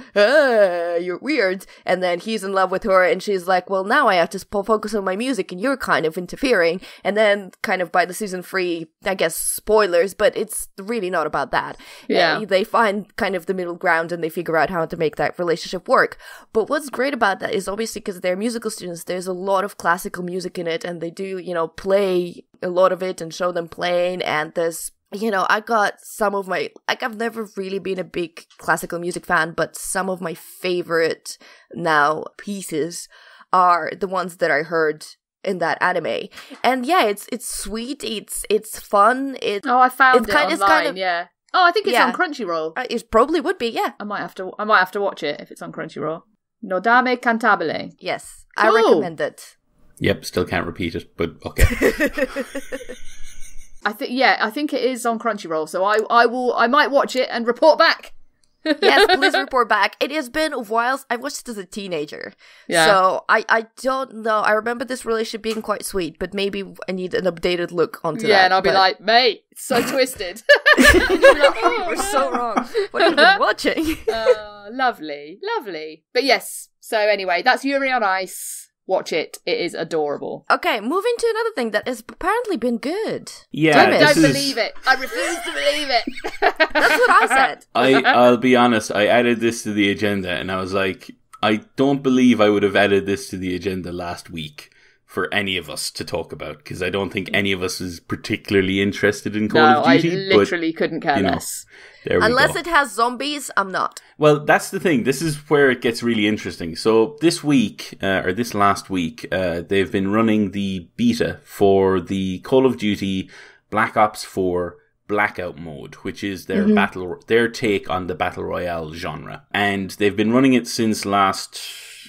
you're weird, and then he's in love with her and she's like, well, now I have to focus on my music and you're kind of interfering. And then kind of by the season 3, I guess spoilers, but it's really not about that. Yeah. They find kind of the middle ground and they figure out how to make that relationship work. But what's great about that is obviously because they're musical students, there's a lot of classical music in it, and they do, play a lot of it and show them playing. And there's, I got some of my, I've never really been a big classical music fan, but some of my favorite now pieces are the ones that I heard in that anime. And yeah, it's sweet, it's fun. I found it online, yeah. Oh, I think it's on Crunchyroll. It probably would be, yeah. I might have to watch it if it's on Crunchyroll. Nodame Cantabile. Yes, cool. I recommend it. Yep, still can't repeat it, but okay. I think it is on Crunchyroll, so I might watch it and report back. Yes, please report back. It has been a while. I watched it as a teenager. Yeah. So I don't know. I remember this relationship being quite sweet, but maybe I need an updated look onto that. Yeah, and I'll be like, mate, it's so twisted. And you'll be like, oh, we're so wrong. What have you been watching? Lovely. But yes, so anyway, that's Yuri on Ice. Watch it. It is adorable. Okay, moving to another thing that has apparently been good. Yeah, don't believe it. I refuse to believe it. That's what I said. I'll be honest. I added this to the agenda, and I was like, I don't believe I would have added this to the agenda last week for any of us to talk about, because I don't think any of us is particularly interested in Call of Duty. I literally couldn't care less. Unless it has zombies, I'm not. Well, that's the thing. This is where it gets really interesting. So this week, or this last week, they've been running the beta for the Call of Duty Black Ops 4 Blackout mode, which is their take on the Battle Royale genre. And they've been running it since last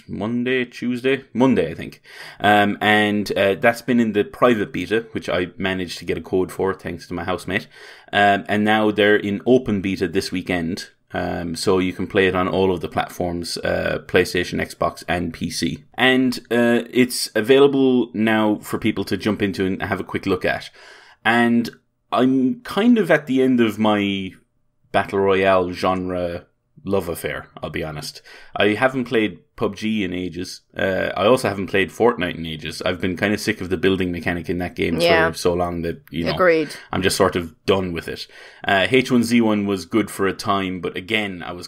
Monday, I think. And that's been in the private beta, which I managed to get a code for thanks to my housemate. And now they're in open beta this weekend. So you can play it on all of the platforms, PlayStation, Xbox, and PC. And it's available now for people to jump into and have a quick look at. And I'm kind of at the end of my Battle Royale genre love affair, I'll be honest. I haven't played PUBG in ages. I also haven't played Fortnite in ages. I've been kind of sick of the building mechanic in that game for so long that, Agreed. I'm just sort of done with it. H1Z1 was good for a time, but again, I'm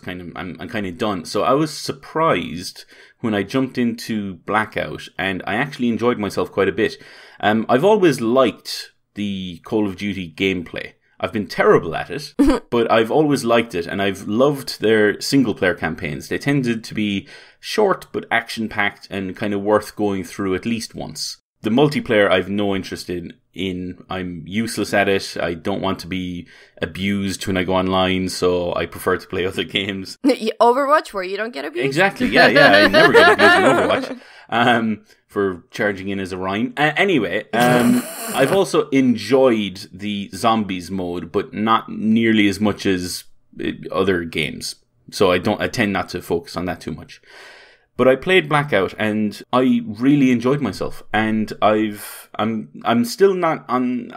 kind of done. So I was surprised when I jumped into Blackout, and I actually enjoyed myself quite a bit. I've always liked the Call of Duty gameplay. I've been terrible at it, but I've always liked it, and I've loved their single-player campaigns. They tended to be short but action-packed and kind of worth going through at least once. The multiplayer I've no interest in. I'm useless at it. I don't want to be abused when I go online, so I prefer to play other games. Overwatch, where you don't get abused? Exactly, yeah. I never get abused in Overwatch. For charging in as a rhyme. Anyway, I've also enjoyed the zombies mode, but not nearly as much as other games. So I tend not to focus on that too much. But I played Blackout and I really enjoyed myself. And I'm still not on.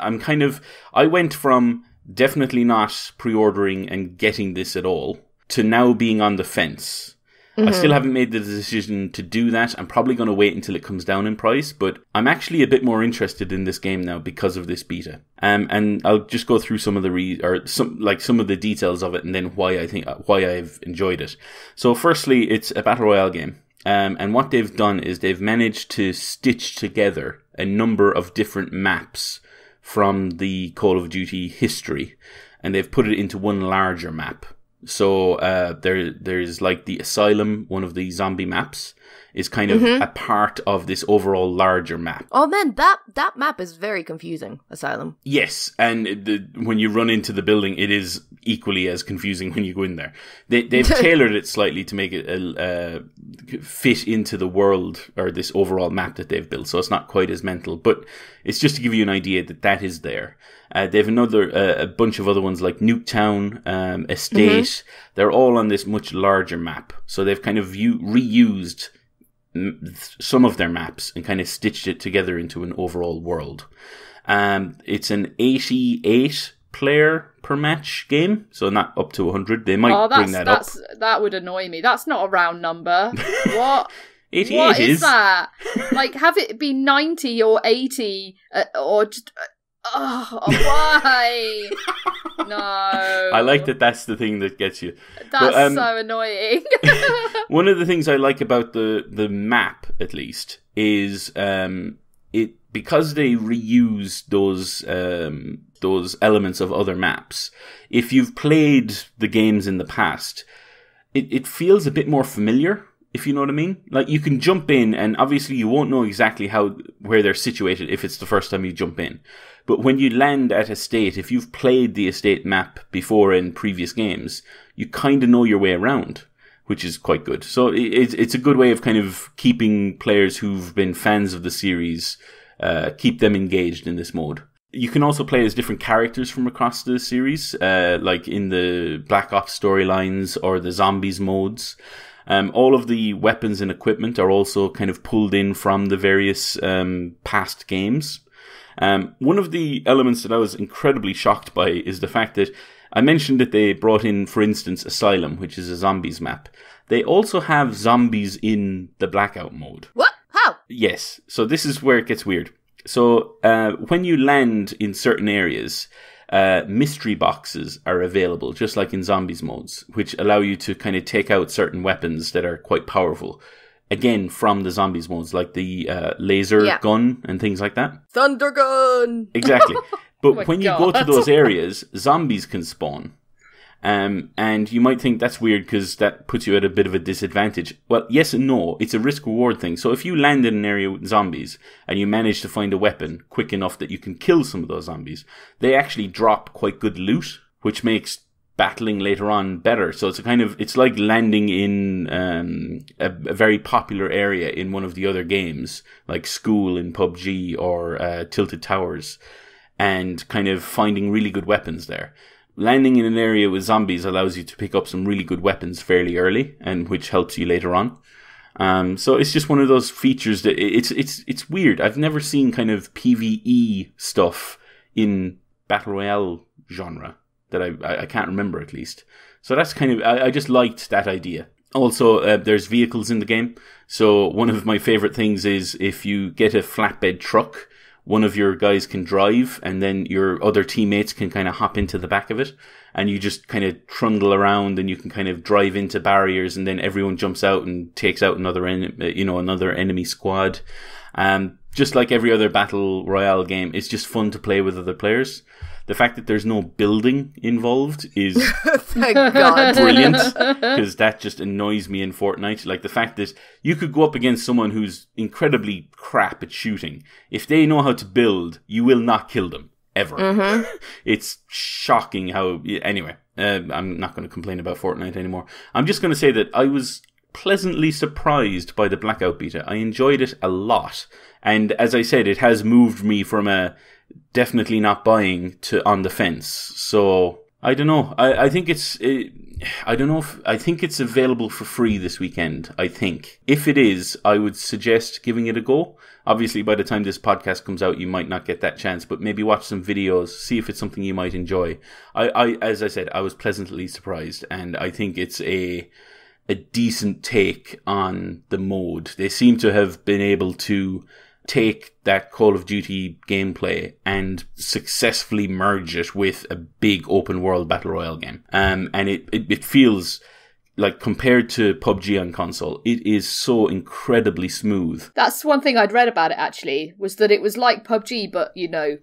I went from definitely not pre-ordering and getting this at all to now being on the fence. I still haven't made the decision to do that. I'm probably going to wait until it comes down in price, but I'm actually a bit more interested in this game now because of this beta. And I'll just go through some of the details of it, and then why I've enjoyed it. So firstly, it's a battle royale game. And what they've done is they've managed to stitch together a number of different maps from the Call of Duty history, and they've put it into one larger map. So there's like the Asylum, one of the zombie maps, is kind of a part of this overall larger map. Oh man, that map is very confusing, Asylum. Yes, and when you run into the building, it is equally as confusing when you go in there. They've tailored it slightly to make it fit into the world, or this overall map that they've built, so it's not quite as mental, but it's just to give you an idea that is there. They have a bunch of other ones like Nuketown, Estate. They're all on this much larger map. So they've kind of reused some of their maps and kind of stitched it together into an overall world. It's an 88 player per match game, so not up to 100. They might bring that up. That would annoy me. That's not a round number. What? 88 what is that? Like, have it be 90 or 80 or just... why? No. I like that that's the thing that gets you. That's so annoying. One of the things I like about the map, at least, is because they reuse those elements of other maps. If you've played the games in the past, it feels a bit more familiar, if you know what I mean. Like, you can jump in, and obviously you won't know exactly where they're situated if it's the first time you jump in. But when you land at estate, if you've played the estate map before in previous games, you kind of know your way around, which is quite good. So it's a good way of kind of keeping players who've been fans of the series, keep them engaged in this mode. You can also play as different characters from across the series, like in the Black Ops storylines or the Zombies modes. All of the weapons and equipment are also kind of pulled in from the various past games. One of the elements that I was incredibly shocked by is the fact that I mentioned that they brought in, for instance, Asylum, which is a zombies map. They also have zombies in the Blackout mode. What? How? Yes. So this is where it gets weird. So when you land in certain areas, mystery boxes are available, just like in zombies modes, which allow you to kind of take out certain weapons that are quite powerful. Again, from the zombies modes, like the laser gun and things like that. Thunder gun! Exactly. But Oh when you God. go to those areas, zombies can spawn. And you might think that's weird because that puts you at a bit of a disadvantage. Well, yes and no. It's a risk-reward thing. So if you land in an area with zombies and you manage to find a weapon quick enough that you can kill some of those zombies, they actually drop quite good loot, which makes battling later on better. So it's like landing in a very popular area in one of the other games, like School in PUBG or Tilted Towers, and kind of finding really good weapons there. Landing in an area with zombies allows you to pick up some really good weapons fairly early, and which helps you later on. So it's just one of those features that it's weird. I've never seen kind of PvE stuff in Battle Royale genre that I can't remember, at least. So that's kind of, I just liked that idea. Also, there's vehicles in the game. So one of my favorite things is if you get a flatbed truck, one of your guys can drive, and then your other teammates can kind of hop into the back of it, and you just kind of trundle around, and you can kind of drive into barriers, and then everyone jumps out and takes out another enemy squad. Just like every other Battle Royale game, it's just fun to play with other players. The fact that there's no building involved is Thank God. brilliant, because that just annoys me in Fortnite. Like the fact that you could go up against someone who's incredibly crap at shooting. If they know how to build, you will not kill them, ever. Mm-hmm. It's shocking how... Anyway, I'm not going to complain about Fortnite anymore. I'm just going to say that I was pleasantly surprised by the Blackout beta. I enjoyed it a lot. And as I said, it has moved me from a definitely not buying to on the fence. So I don't know. I think it's I don't know if I think it's available for free this weekend. I think if it is, I would suggest giving it a go. Obviously, by the time this podcast comes out, you might not get that chance, but maybe watch some videos, see if it's something you might enjoy. I as I said, I was pleasantly surprised, and I think it's a decent take on the mode. They seem to have been able to take that Call of Duty gameplay and successfully merge it with a big open world battle royale game. And it feels like, compared to PUBG on console, it is so incredibly smooth. That's one thing I'd read about it, actually, was that it was like PUBG, but,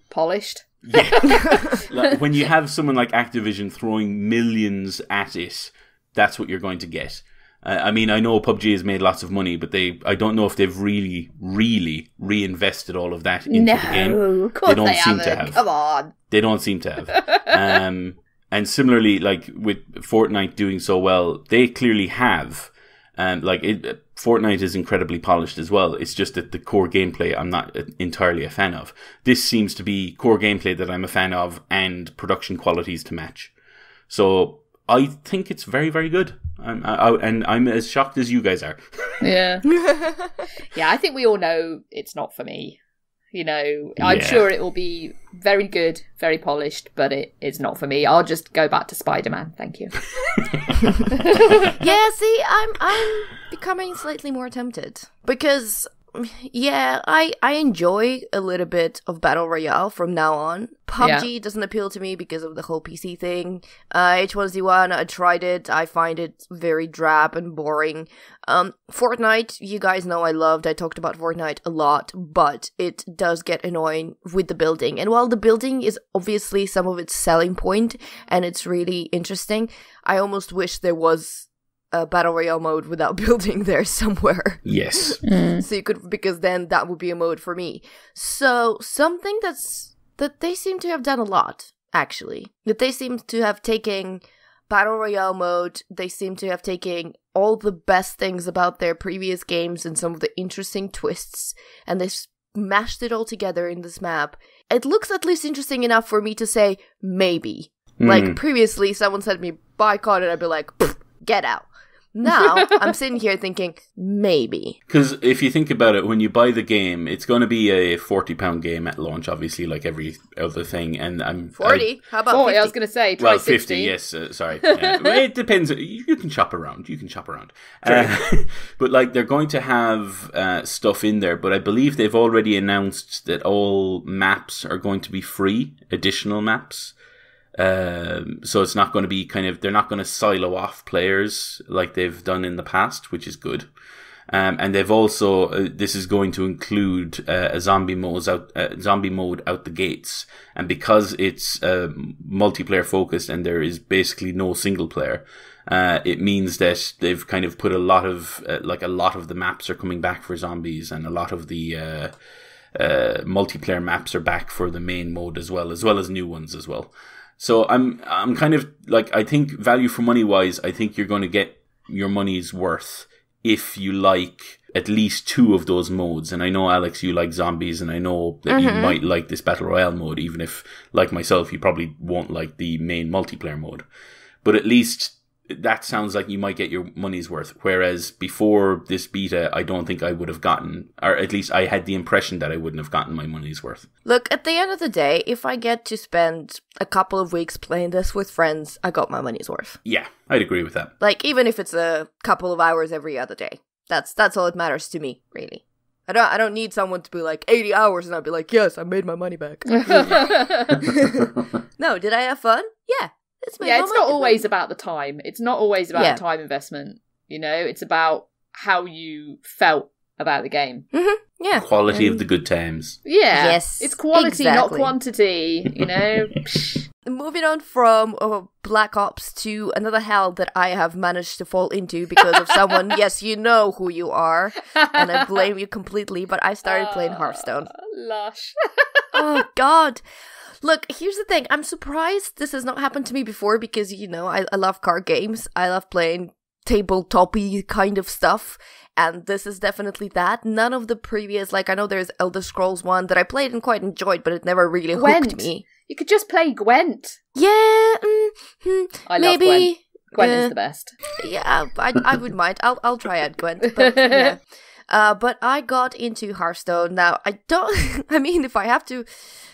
polished. Yeah. Like, when you have someone like Activision throwing millions at it, that's what you're going to get. I mean, I know PUBG has made lots of money, but I don't know if they've really, really reinvested all of that into the game. Of course they seem to have. Come on. They don't seem to have. And similarly, like with Fortnite doing so well, they clearly have. Fortnite is incredibly polished as well. It's just that the core gameplay I'm not entirely a fan of. This seems to be core gameplay that I'm a fan of, and production qualities to match. So I think it's very, very good. And I'm as shocked as you guys are. Yeah. Yeah, I think we all know it's not for me. I'm sure it will be very good, very polished, but it is not for me. I'll just go back to Spider-Man. Thank you. Yeah, see, I'm becoming slightly more tempted because, yeah, I enjoy a little bit of Battle Royale from now on. PUBG doesn't appeal to me because of the whole PC thing. H1Z1, I tried it. I find it very drab and boring. Fortnite, you guys know I talked about Fortnite a lot, but it does get annoying with the building. And while the building is obviously some of its selling point, and it's really interesting, I almost wish there was a Battle Royale mode without building there somewhere. Yes. So you could, because then that would be a mode for me. So something that they seem to have done a lot, actually. That they seem to have taken Battle Royale mode, they seem to have taken all the best things about their previous games and some of the interesting twists, and they smashed it all together in this map. It looks at least interesting enough for me to say, maybe. Like, previously, someone said me, boycott it, I'd be like, get out. Now, I'm sitting here thinking, maybe. Because if you think about it, when you buy the game, it's going to be a £40 game at launch, obviously, like every other thing. And I'm 40? How about 40? 50? I was going to say, try 50, 60. yes, sorry. Well, it depends. You can shop around. But like, they're going to have stuff in there. But I believe they've already announced that all maps are going to be free, additional maps. So it's not going to be they're not going to silo off players like they've done in the past, which is good. And they've also, this is going to include a zombie mode out the gates. And because it's multiplayer focused and there is basically no single player, it means that they've kind of put a lot of the maps are coming back for zombies, and a lot of the multiplayer maps are back for the main mode as well as new ones as well. So I'm kind of like, I think value for money wise, I think you're going to get your money's worth if you like at least two of those modes. And I know, Alex, you like zombies, and I know that you might like this Battle Royale mode, even if, like myself, you probably won't like the main multiplayer mode. But at least that sounds like you might get your money's worth. Whereas before this beta, I don't think I would have gotten, or at least I had the impression that I wouldn't have gotten my money's worth. Look, at the end of the day, if I get to spend a couple of weeks playing this with friends, I got my money's worth. Yeah, I'd agree with that. Like, even if it's a couple of hours every other day. That's all that matters to me, really. I don't need someone to be like 80 hours and I'll be like, yes, I made my money back. No, did I have fun? Yeah. It's not always about the time. It's not always about the time investment. It's about how you felt about the game. Mm-hmm. Yeah. Quality of the good times. Yeah. Yes. It's quality, not quantity, Moving on from Black Ops to another hell that I have managed to fall into because of someone, yes, you know who you are, and I blame you completely, but I started playing Hearthstone. Lush. Oh, God. Look, here's the thing. I'm surprised this has not happened to me before because, I love card games. I love playing tabletop-y kind of stuff. And this is definitely that. None of the previous, I know there's Elder Scrolls 1 that I played and quite enjoyed, but it never really hooked me. You could just play Gwent. Yeah, I love maybe. Gwent is the best. Yeah, I would mind. I'll try out Gwent, but yeah. But I got into Hearthstone. Now, if I have to...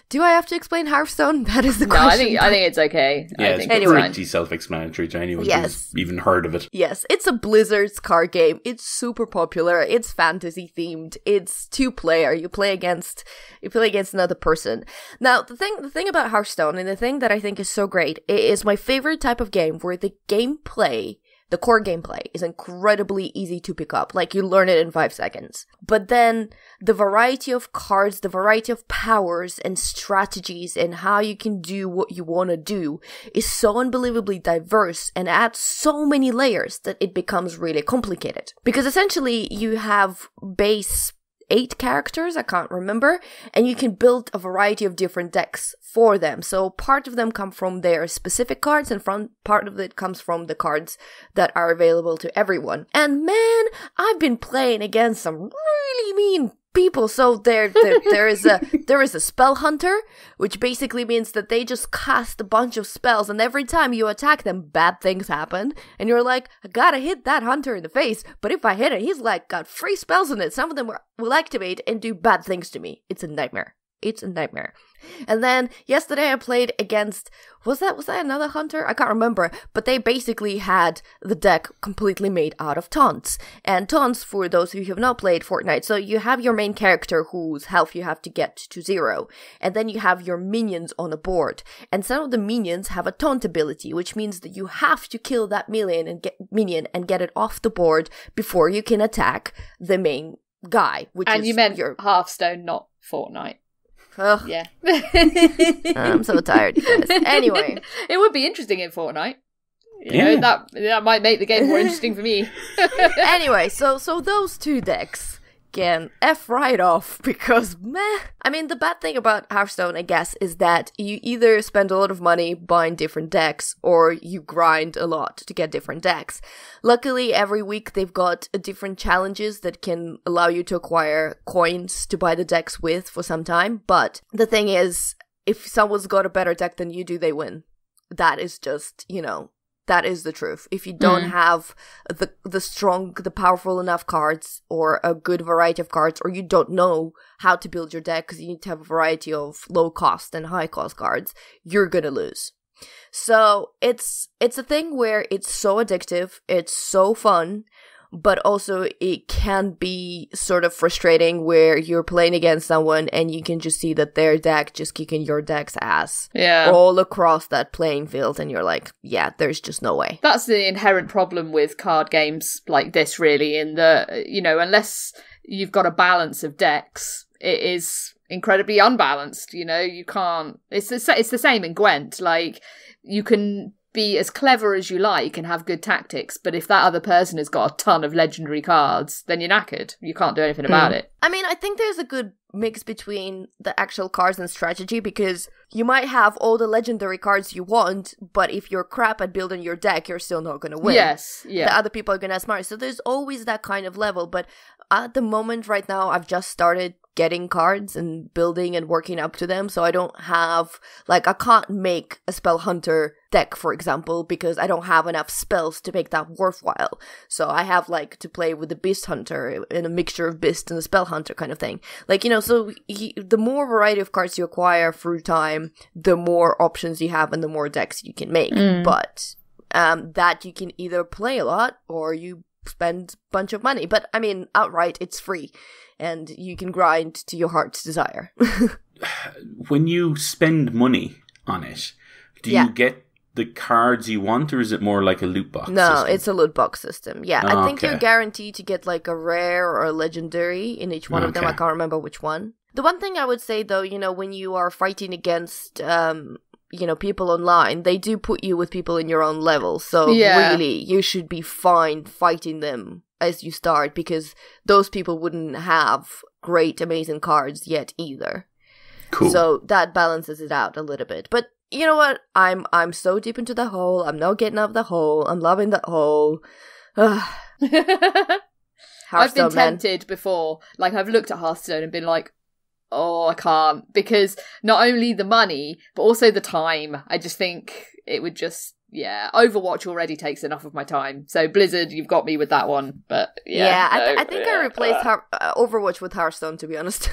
Do I have to explain Hearthstone? That is the question. I think it's okay. Yeah, it's pretty self-explanatory to anyone who's even heard of it. Yes, it's a Blizzard's card game. It's super popular. It's fantasy themed. It's 2-player. You play against another person. Now, the thing about Hearthstone, and the thing that I think is so great, it is my favorite type of game where the gameplay, the core gameplay, is incredibly easy to pick up. You learn it in 5 seconds. But then the variety of cards, the variety of powers and strategies and how you can do what you want to do is so unbelievably diverse and adds so many layers that it becomes really complicated. Because essentially you have base 8 characters, I can't remember, and you can build a variety of different decks for them. So part of them come from their specific cards, and part of it comes from the cards that are available to everyone. And man, I've been playing against some really mean people. So there is a spell hunter, which basically means that they just cast a bunch of spells, and every time you attack them, bad things happen. And you're like, I gotta hit that hunter in the face, but if I hit it, he's like got 3 spells in it. Some of them will activate and do bad things to me. It's a nightmare. It's a nightmare. And then yesterday I played against, was that another hunter? I can't remember, but they basically had the deck completely made out of taunts. And taunts, for those of you who have not played Fortnite, so you have your main character whose health you have to get to 0, and then you have your minions on a board. And some of the minions have a taunt ability, which means that you have to kill that minion and get it off the board before you can attack the main guy. And you meant Hearthstone, not Fortnite. Ugh. Yeah. I'm so tired, guys. Anyway. It would be interesting in Fortnite. You know, that might make the game more interesting for me. Anyway, so those 2 decks can F right off because meh. I mean, the bad thing about Hearthstone, I guess, is that you either spend a lot of money buying different decks or you grind a lot to get different decks. Luckily, every week they've got different challenges that can allow you to acquire coins to buy the decks with for some time. But the thing is, if someone's got a better deck than you do, they win. That is just, that is the truth. If you don't have the powerful enough cards or a good variety of cards, or you don't know how to build your deck because you need to have a variety of low cost and high cost cards, you're gonna lose. So it's a thing where it's so addictive, it's so fun, but also it can be sort of frustrating where you're playing against someone and you can just see that their deck just kicking your deck's ass all across that playing field, and you're like, yeah, there's just no way. That's the inherent problem with card games like this, really, in that, unless you've got a balance of decks, it is incredibly unbalanced. You can't, it's the same in Gwent. Like, you can be as clever as you like and have good tactics, but if that other person has got a ton of legendary cards, then you're knackered. You can't do anything about it. I mean, I think there's a good mix between the actual cards and strategy, because you might have all the legendary cards you want, but if you're crap at building your deck, you're still not going to win. Yes, yeah. The other people are going to outsmart you. So there's always that kind of level, but at the moment right now, I've just started getting cards and building and working up to them, so I don't have, I can't make a spell hunter deck, for example, because I don't have enough spells to make that worthwhile. So I have to play with the beast hunter in a mixture of beast and a spell hunter kind of thing. So the more variety of cards you acquire through time, the more options you have and the more decks you can make. But that you can either play a lot or you spend a bunch of money. But I mean, outright, it's free. And you can grind to your heart's desire. When you spend money on it, do you get the cards you want, or is it more like a loot box system? It's a loot box system. Yeah, I think you're guaranteed to get a rare or a legendary in each one of them. I can't remember which one. The one thing I would say, though, when you are fighting against people online, they do put you with people in your own level. So really, you should be fine fighting them as you start, because those people wouldn't have great, amazing cards yet either. Cool. So that balances it out a little bit. But you know what? I'm so deep into the hole. I'm not getting out of the hole. I'm loving that hole. I've been tempted before. I've looked at Hearthstone and been like, oh, I can't. Because not only the money, but also the time. I just think it would just... Yeah, Overwatch already takes enough of my time. So Blizzard, you've got me with that one. But I think I replaced Overwatch with Hearthstone, to be honest.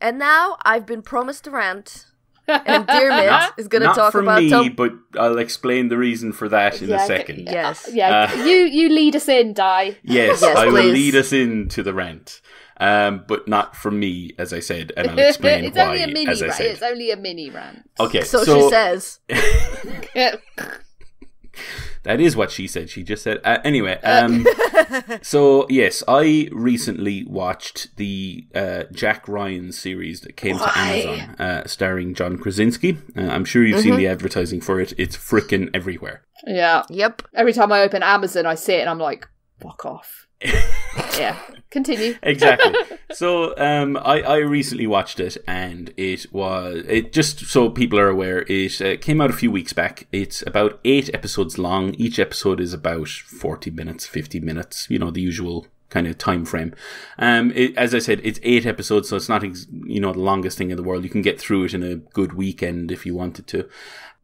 And now I've been promised a rant, and Diarmuid is going to talk about... Not for me, but I'll explain the reason for that in a second. Yes. You lead us in, Di. Yes, I will lead us into the rant. But not from me, as I said, and I'll explain it's why, only a mini as I rant. said. It's only a mini rant. Okay, so she says. That is what she said. She just said... anyway, so yes, I recently watched the Jack Ryan series that came to Amazon, starring John Krasinski. I'm sure you've seen the advertising for it. It's frickin' everywhere. Yeah. Yep. Every time I open Amazon, I see it and I'm like, fuck off. Yeah, continue. Exactly. So I recently watched it, and it just so people are aware, it came out a few weeks back. It's about 8 episodes long. Each episode is about 40 minutes, 50 minutes, the usual kind of time frame. As I said, it's 8 episodes, so it's not the longest thing in the world. You can get through it in a good weekend if you wanted to.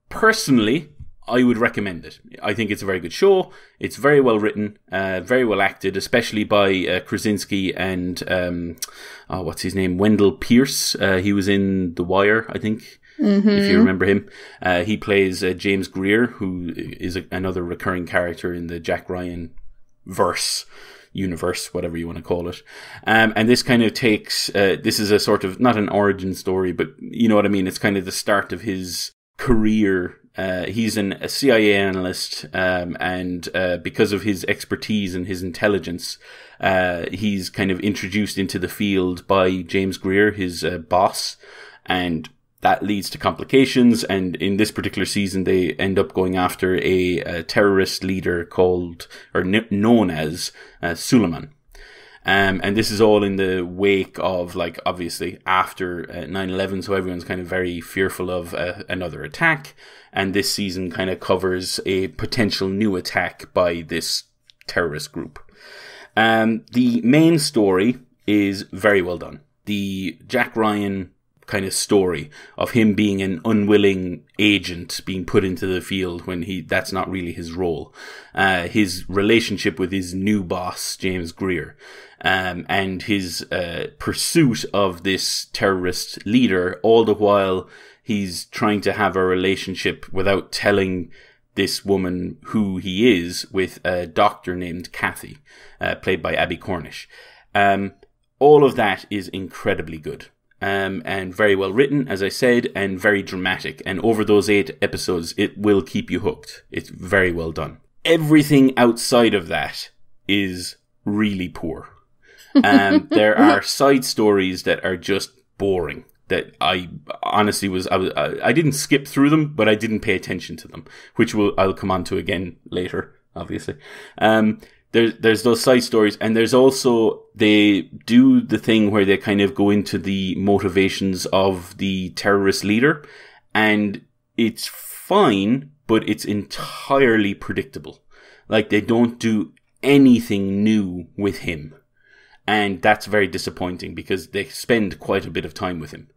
Personally, I would recommend it. I think it's a very good show. It's very well written, very well acted, especially by Krasinski and what's his name, Wendell Pierce. He was in The Wire, I think. If you remember him. He plays James Greer, who is another recurring character in the Jack Ryan universe, whatever you want to call it. And this kind of takes, this is a sort of, not an origin story, but you know what I mean? It's kind of the start of his career. He's a CIA analyst, and because of his expertise and his intelligence, he's kind of introduced into the field by James Greer, his boss, and that leads to complications, and in this particular season, they end up going after a terrorist leader known as Suleiman. And this is all in the wake of, like, obviously, after 9/11, so everyone's kind of very fearful of another attack, and this season kind of covers a potential new attack by this terrorist group. The main story is very well done. The Jack Ryan kind of story of him being an unwilling agent being put into the field when that's not really his role. His relationship with his new boss, James Greer, and his pursuit of this terrorist leader, all the while he's trying to have a relationship without telling this woman who he is with a doctor named Kathy, played by Abby Cornish. All of that is incredibly good. And very well written, as I said, and very dramatic. And over those 8 episodes, it will keep you hooked. It's very well done. Everything outside of that is really poor. There are side stories that are just boring. That I honestly I didn't skip through them, but I didn't pay attention to them, which I'll come on to again later, obviously. There's those side stories, and there's also, they do the thing where they kind of go into the motivations of the terrorist leader, and it's fine, but it's entirely predictable. Like, they don't do anything new with him, and that's very disappointing because they spend quite a bit of time with him.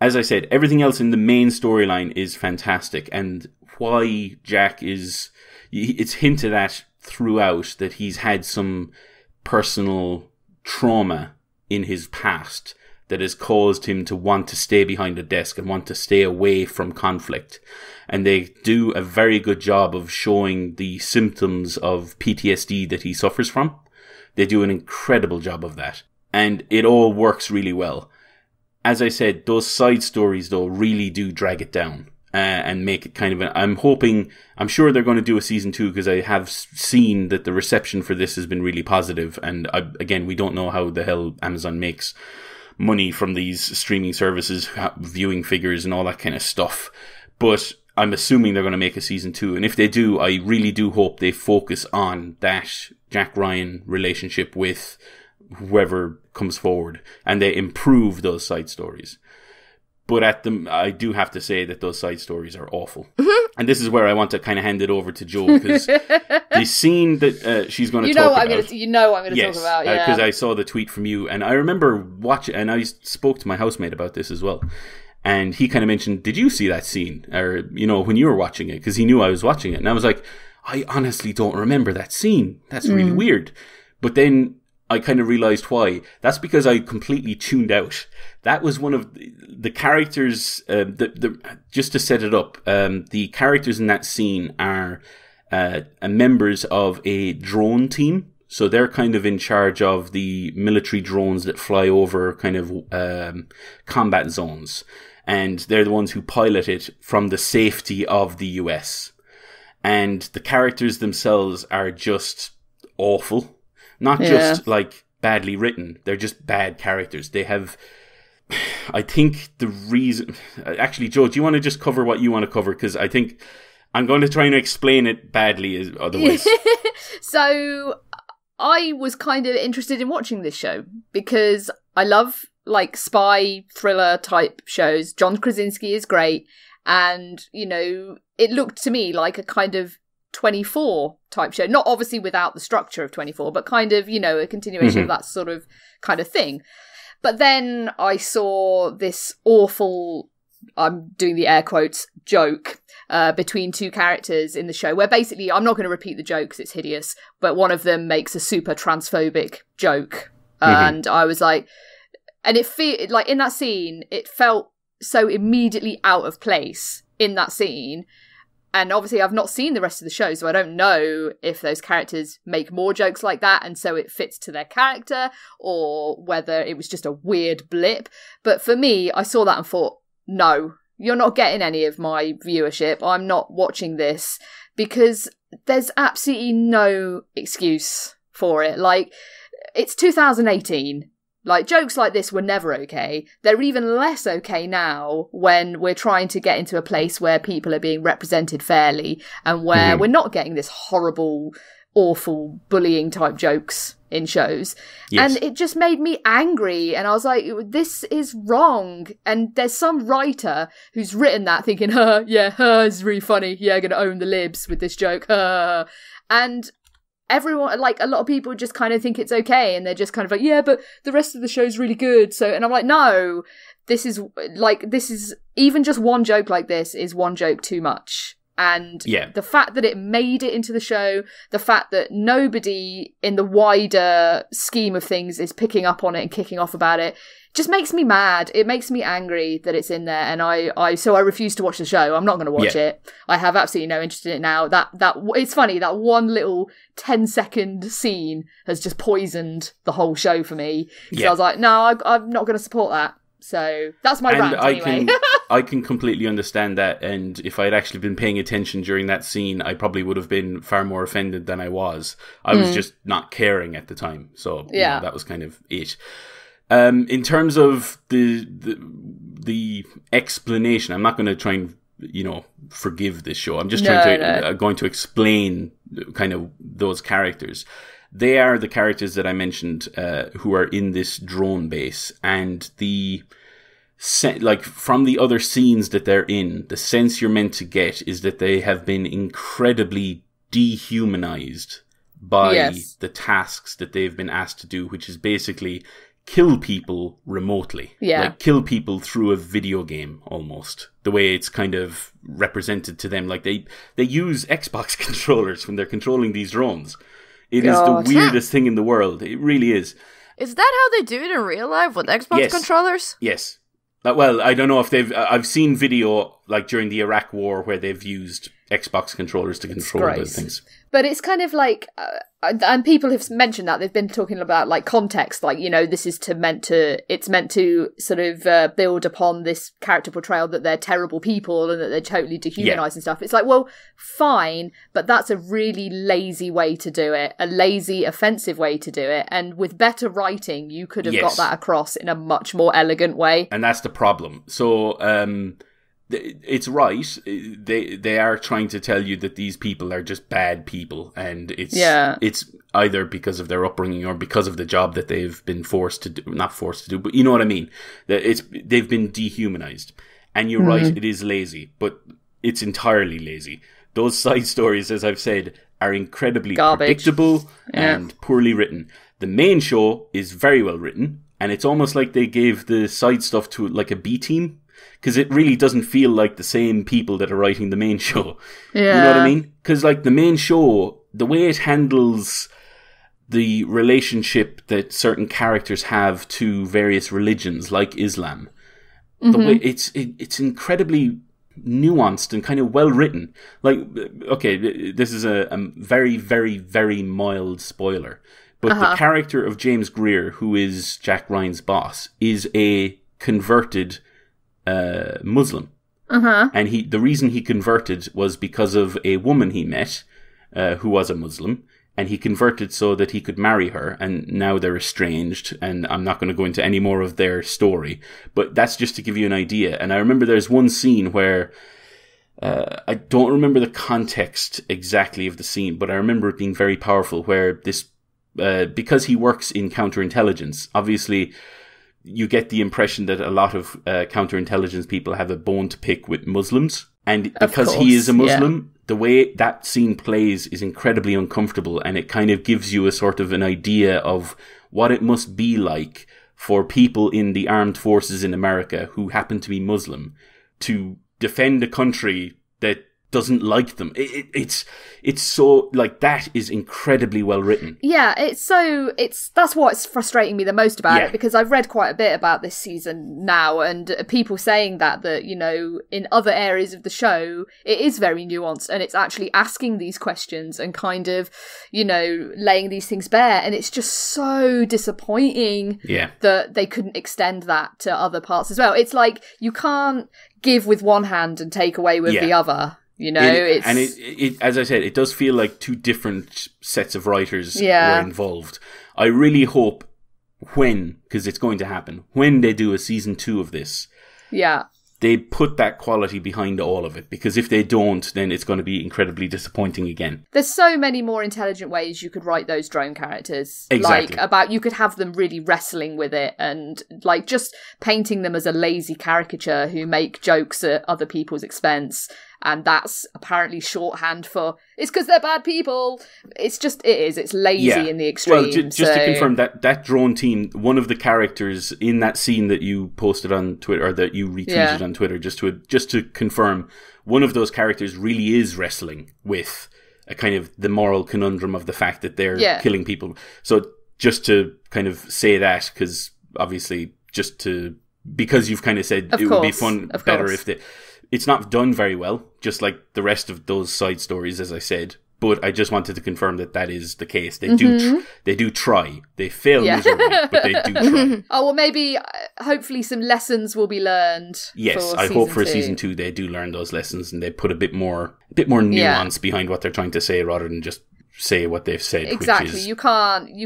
As I said, everything else in the main storyline is fantastic, and why Jack it's hinted at throughout that he's had some personal trauma in his past that has caused him to want to stay behind a desk and want to stay away from conflict. And they do a very good job of showing the symptoms of PTSD that he suffers from. They do an incredible job of that. And it all works really well. As I said, those side stories, though, really do drag it down. And make it kind of I'm sure they're going to do a season 2 because I have seen that the reception for this has been really positive. And again, we don't know how the hell Amazon makes money from these streaming services, viewing figures and all that kind of stuff. But I'm assuming they're going to make a season 2. And if they do, I really do hope they focus on that Jack Ryan relationship with whoever comes forward and they improve those side stories. But I do have to say that those side stories are awful. Mm-hmm. And this is where I want to kind of hand it over to Jo, because the scene that she's going to talk about... I'm going to talk about, yeah. Because I saw the tweet from you, and I remember watching, and I spoke to my housemate about this as well. And he kind of mentioned, did you see that scene? Or, when you were watching it? Because he knew I was watching it. And I was like, I honestly don't remember that scene. That's really weird. But then I kind of realized why. That's because I completely tuned out. That was one of the characters, just to set it up, the characters in that scene are members of a drone team. So they're kind of in charge of the military drones that fly over kind of combat zones. And they're the ones who pilot it from the safety of the US. And the characters themselves are just awful. Not just like badly written. They're just bad characters. They have... I think the reason... Actually, Jo, do you want to just cover what you want to cover? Because I think I'm going to try and explain it badly otherwise. So I was kind of interested in watching this show because I love like spy thriller type shows. John Krasinski is great. And, it looked to me like a kind of 24 type show. Not obviously without the structure of 24, but kind of, a continuation of that sort of kind of thing. But then I saw this awful, I'm doing the air quotes, joke between two characters in the show where basically, I'm not going to repeat the joke because it's hideous, but one of them makes a super transphobic joke. And I was like, and it felt like in that scene, it felt so immediately out of place in that scene. And obviously I've not seen the rest of the show, so I don't know if those characters make more jokes like that and so it fits to their character, or whether it was just a weird blip. But for me, I saw that and thought, no, you're not getting any of my viewership. I'm not watching this, because there's absolutely no excuse for it. Like, it's 2018. Like, jokes like this were never okay. They're even less okay now when we're trying to get into a place where people are being represented fairly and where we're not getting this horrible, awful bullying type jokes in shows. Yes. And it just made me angry. And I was like, this is wrong. And there's some writer who's written that thinking, it's really funny. Yeah, gonna own the libs with this joke. And everyone, like, a lot of people just kind of think it's okay, and they're just kind of like, yeah, but the rest of the show's really good. So, and I'm like, no, this is even just one joke like this is one joke too much. And the fact that it made it into the show, the fact that nobody in the wider scheme of things is picking up on it and kicking off about it, just makes me mad. It makes me angry that it's in there, and I refuse to watch the show. I'm not going to watch it. I have absolutely no interest in it now. That it's funny, that one little 10-second scene has just poisoned the whole show for me. So I was like, no, I'm not going to support that. So that's my rant anyway. I can completely understand that, and if I'd actually been paying attention during that scene, I probably would have been far more offended than I was. I was just not caring at the time. So that was kind of it. In terms of the explanation, I'm not going to try and forgive this show. I'm just going to explain kind of those characters. They are the characters that I mentioned who are in this drone base, and from the other scenes that they're in, the sense you're meant to get is that they have been incredibly dehumanized by the tasks that they've been asked to do, which is basically kill people remotely. Like, kill people through a video game, almost. The way it's kind of represented to them. Like, they use Xbox controllers when they're controlling these drones. It is the weirdest thing in the world. It really is. Is that how they do it in real life with Xbox controllers? Yes. Well, I don't know if they've... I've seen video, like, during the Iraq War where they've used Xbox controllers to control those things. But it's kind of like... and people have mentioned that. They've been talking about, like, context. Like, this is meant to sort of build upon this character portrayal that they're terrible people and that they're totally dehumanized and stuff. It's like, well, fine, but that's a really lazy way to do it. A lazy, offensive way to do it. And with better writing, you could have got that across in a much more elegant way. And that's the problem. So, it's right. They are trying to tell you that these people are just bad people, and it's either because of their upbringing or because of the job that they've been not forced to do, but you know what I mean. They've been dehumanized, and you're right. It is lazy, but it's entirely lazy. Those side stories, as I've said, are incredibly predictable and poorly written. The main show is very well written, and it's almost like they gave the side stuff to like a B team. Because it really doesn't feel like the same people that are writing the main show. You know what I mean? Because, like, the main show, the way it handles the relationship that certain characters have to various religions, like Islam, the way it's incredibly nuanced and kind of well written. Like, okay, this is a very, very, very mild spoiler, but the character of James Greer, who is Jack Ryan's boss, is a converted Muslim. And the reason he converted was because of a woman he met who was a Muslim, and he converted so that he could marry her, and now they're estranged, and I'm not going to go into any more of their story, but that's just to give you an idea. And I remember there's one scene where I don't remember the context exactly of the scene, but I remember it being very powerful, where this because he works in counterintelligence, obviously you get the impression that a lot of counterintelligence people have a bone to pick with Muslims. And because he is a Muslim, the way that scene plays is incredibly uncomfortable, and it kind of gives you a sort of an idea of what it must be like for people in the armed forces in America who happen to be Muslim to defend a country that doesn't like them. It's so, like, that is incredibly well written. Yeah, that's what's frustrating me the most about it, because I've read quite a bit about this season now, and people saying that, you know, in other areas of the show, it is very nuanced, and it's actually asking these questions and kind of, you know, laying these things bare, and it's just so disappointing that they couldn't extend that to other parts as well. It's like, you can't give with one hand and take away with the other. You know, it as I said, it does feel like two different sets of writers were involved. I really hope because it's going to happen, when they do a season 2 of this, they put that quality behind all of it, because if they don't, then it's going to be incredibly disappointing again. There's so many more intelligent ways you could write those drone characters. Exactly. Like, you could have them really wrestling with it, and like just painting them as a lazy caricature who make jokes at other people's expense. And that's apparently shorthand for, it's because they're bad people. It's lazy in the extreme. Well, just to confirm, that drone team, one of the characters in that scene that you posted on Twitter, or that you retweeted on Twitter, just to confirm, one of those characters really is wrestling with a kind of the moral conundrum of the fact that they're killing people. So just to kind of say that, because obviously, because you've kind of said would be better if they... It's not done very well, just like the rest of those side stories, as I said. But I just wanted to confirm that is the case. They do try. They fail miserably, but they do try. Oh, well, maybe, hopefully some lessons will be learned. Yes, I hope for season 2 they do learn those lessons, and they put a bit more nuance behind what they're trying to say, rather than just say what they've said. Exactly. Which is, you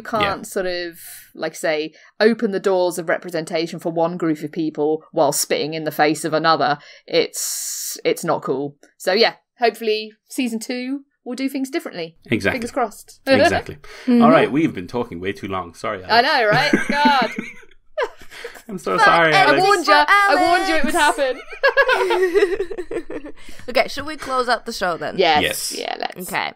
can't sort of, like, say, open the doors of representation for one group of people while spitting in the face of another. It's not cool. So yeah, hopefully season 2 will do things differently. Exactly. Fingers crossed. Exactly. All right, we've been talking way too long. Sorry, Alex. I know, right? God. I'm so sorry, Alex. I warned you it would happen. Okay, should we close out the show then? Yes. Yeah, let's. Okay.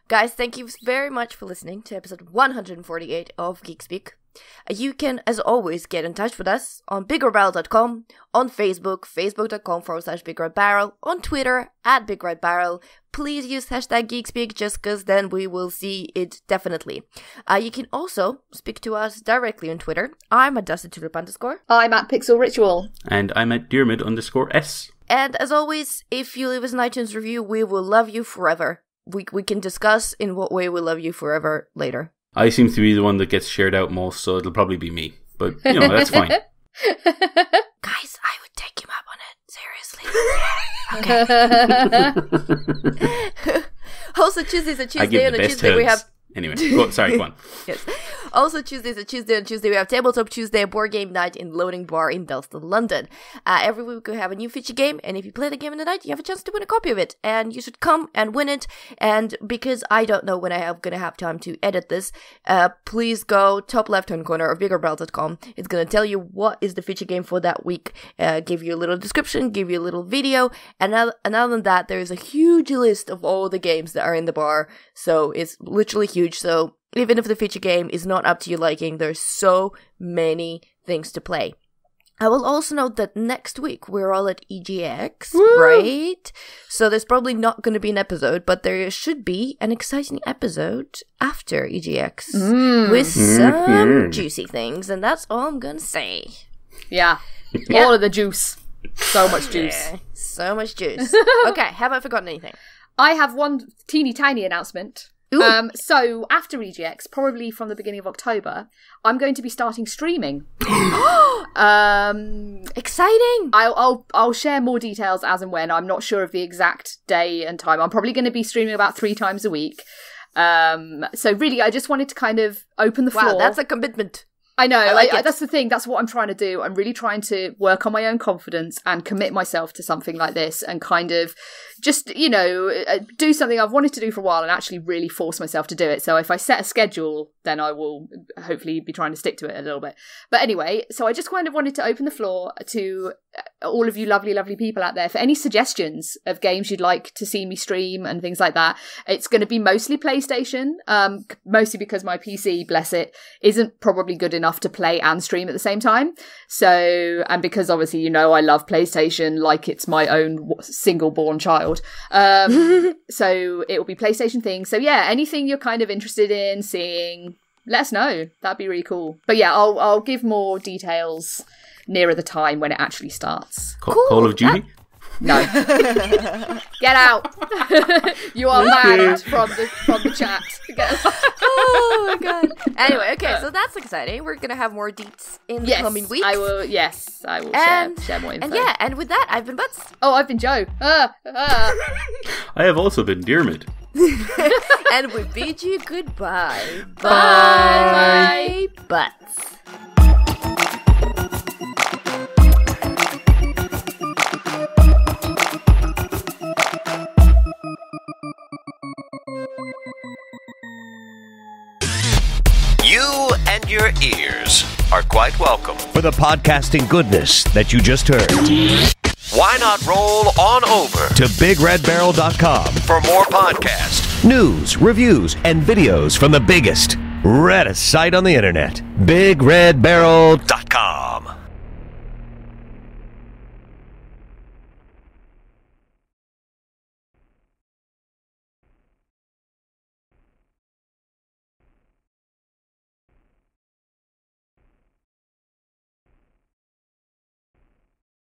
Guys, thank you very much for listening to episode 148 of Geek Speak. You can, as always, get in touch with us on BigRedBarel.com, on Facebook, facebook.com/BigRedBarel, on Twitter, @BigRedBarel. Please use hashtag GeekSpeak, just because then we will see it definitely. You can also speak to us directly on Twitter. I'm at DustyTulip_. I'm at Pixel Ritual. And I'm at Diarmuid_S. And as always, if you leave us an iTunes review, we will love you forever. We can discuss in what way we love you forever later. I seem to be the one that gets shared out most, so it'll probably be me. But, you know, that's fine. Guys, I would take him up on it. Seriously. Okay. Also, Tuesday's a Tuesday, and on Tuesday we have... Anyway, go on. Yes. Also, Tuesday's a Tuesday. On Tuesday, we have Tabletop Tuesday, a board game night in Loading Bar in Dalston, London. Every week we have a new feature game, and if you play the game in the night, you have a chance to win a copy of it. And you should come and win it. And because I don't know when I'm going to have time to edit this, please go top left-hand corner of BigRedBarel.com. It's going to tell you what is the feature game for that week, give you a little description, give you a little video. And other than that, there is a huge list of all the games that are in the bar. So it's literally huge. So even if the feature game is not up to your liking, there's so many things to play. I will also note that next week we're all at EGX, right? So there's probably not going to be an episode, but there should be an exciting episode after EGX with some juicy things, and that's all I'm going to say. Yeah. All of the juice. So much juice. Yeah, so much juice. Okay, have I forgotten anything? I have one teeny tiny announcement. So after EGX, probably from the beginning of October, I'm going to be starting streaming. Exciting! I'll share more details as and when. I'm not sure of the exact day and time. I'm probably going to be streaming about 3 times a week. So really, I just wanted to kind of open the floor. Wow, that's a commitment. I know, that's the thing, that's what I'm trying to do. I'm really trying to work on my own confidence and commit myself to something like this and kind of just, you know, do something I've wanted to do for a while and actually really force myself to do it. So if I set a schedule, then I will hopefully be trying to stick to it a little bit. But anyway, so I just kind of wanted to open the floor to all of you lovely people out there, for any suggestions of games you'd like to see me stream and things like that. It's going to be mostly PlayStation, mostly because my PC, bless it, isn't probably good enough to play and stream at the same time. So, and because obviously, you know, I love PlayStation like it's my own single-born child. So it will be PlayStation things. So yeah, anything you're kind of interested in seeing, let us know. That'd be really cool. But yeah, I'll give more details nearer the time when it actually starts. Call of Duty? No. Get out. You are banned from the chat. Oh my god. Anyway, okay, so that's exciting. We're gonna have more deets in the coming weeks. I will share more info. And with that, I've been Butts. Oh, I've been Joe. I have also been Diarmuid. And we bid you goodbye. Bye. Butts. You and your ears are quite welcome. For the podcasting goodness that you just heard. Why not roll on over to BigRedBarel.com for more podcasts, news, reviews, and videos from the biggest, reddest site on the internet, BigRedBarel.com.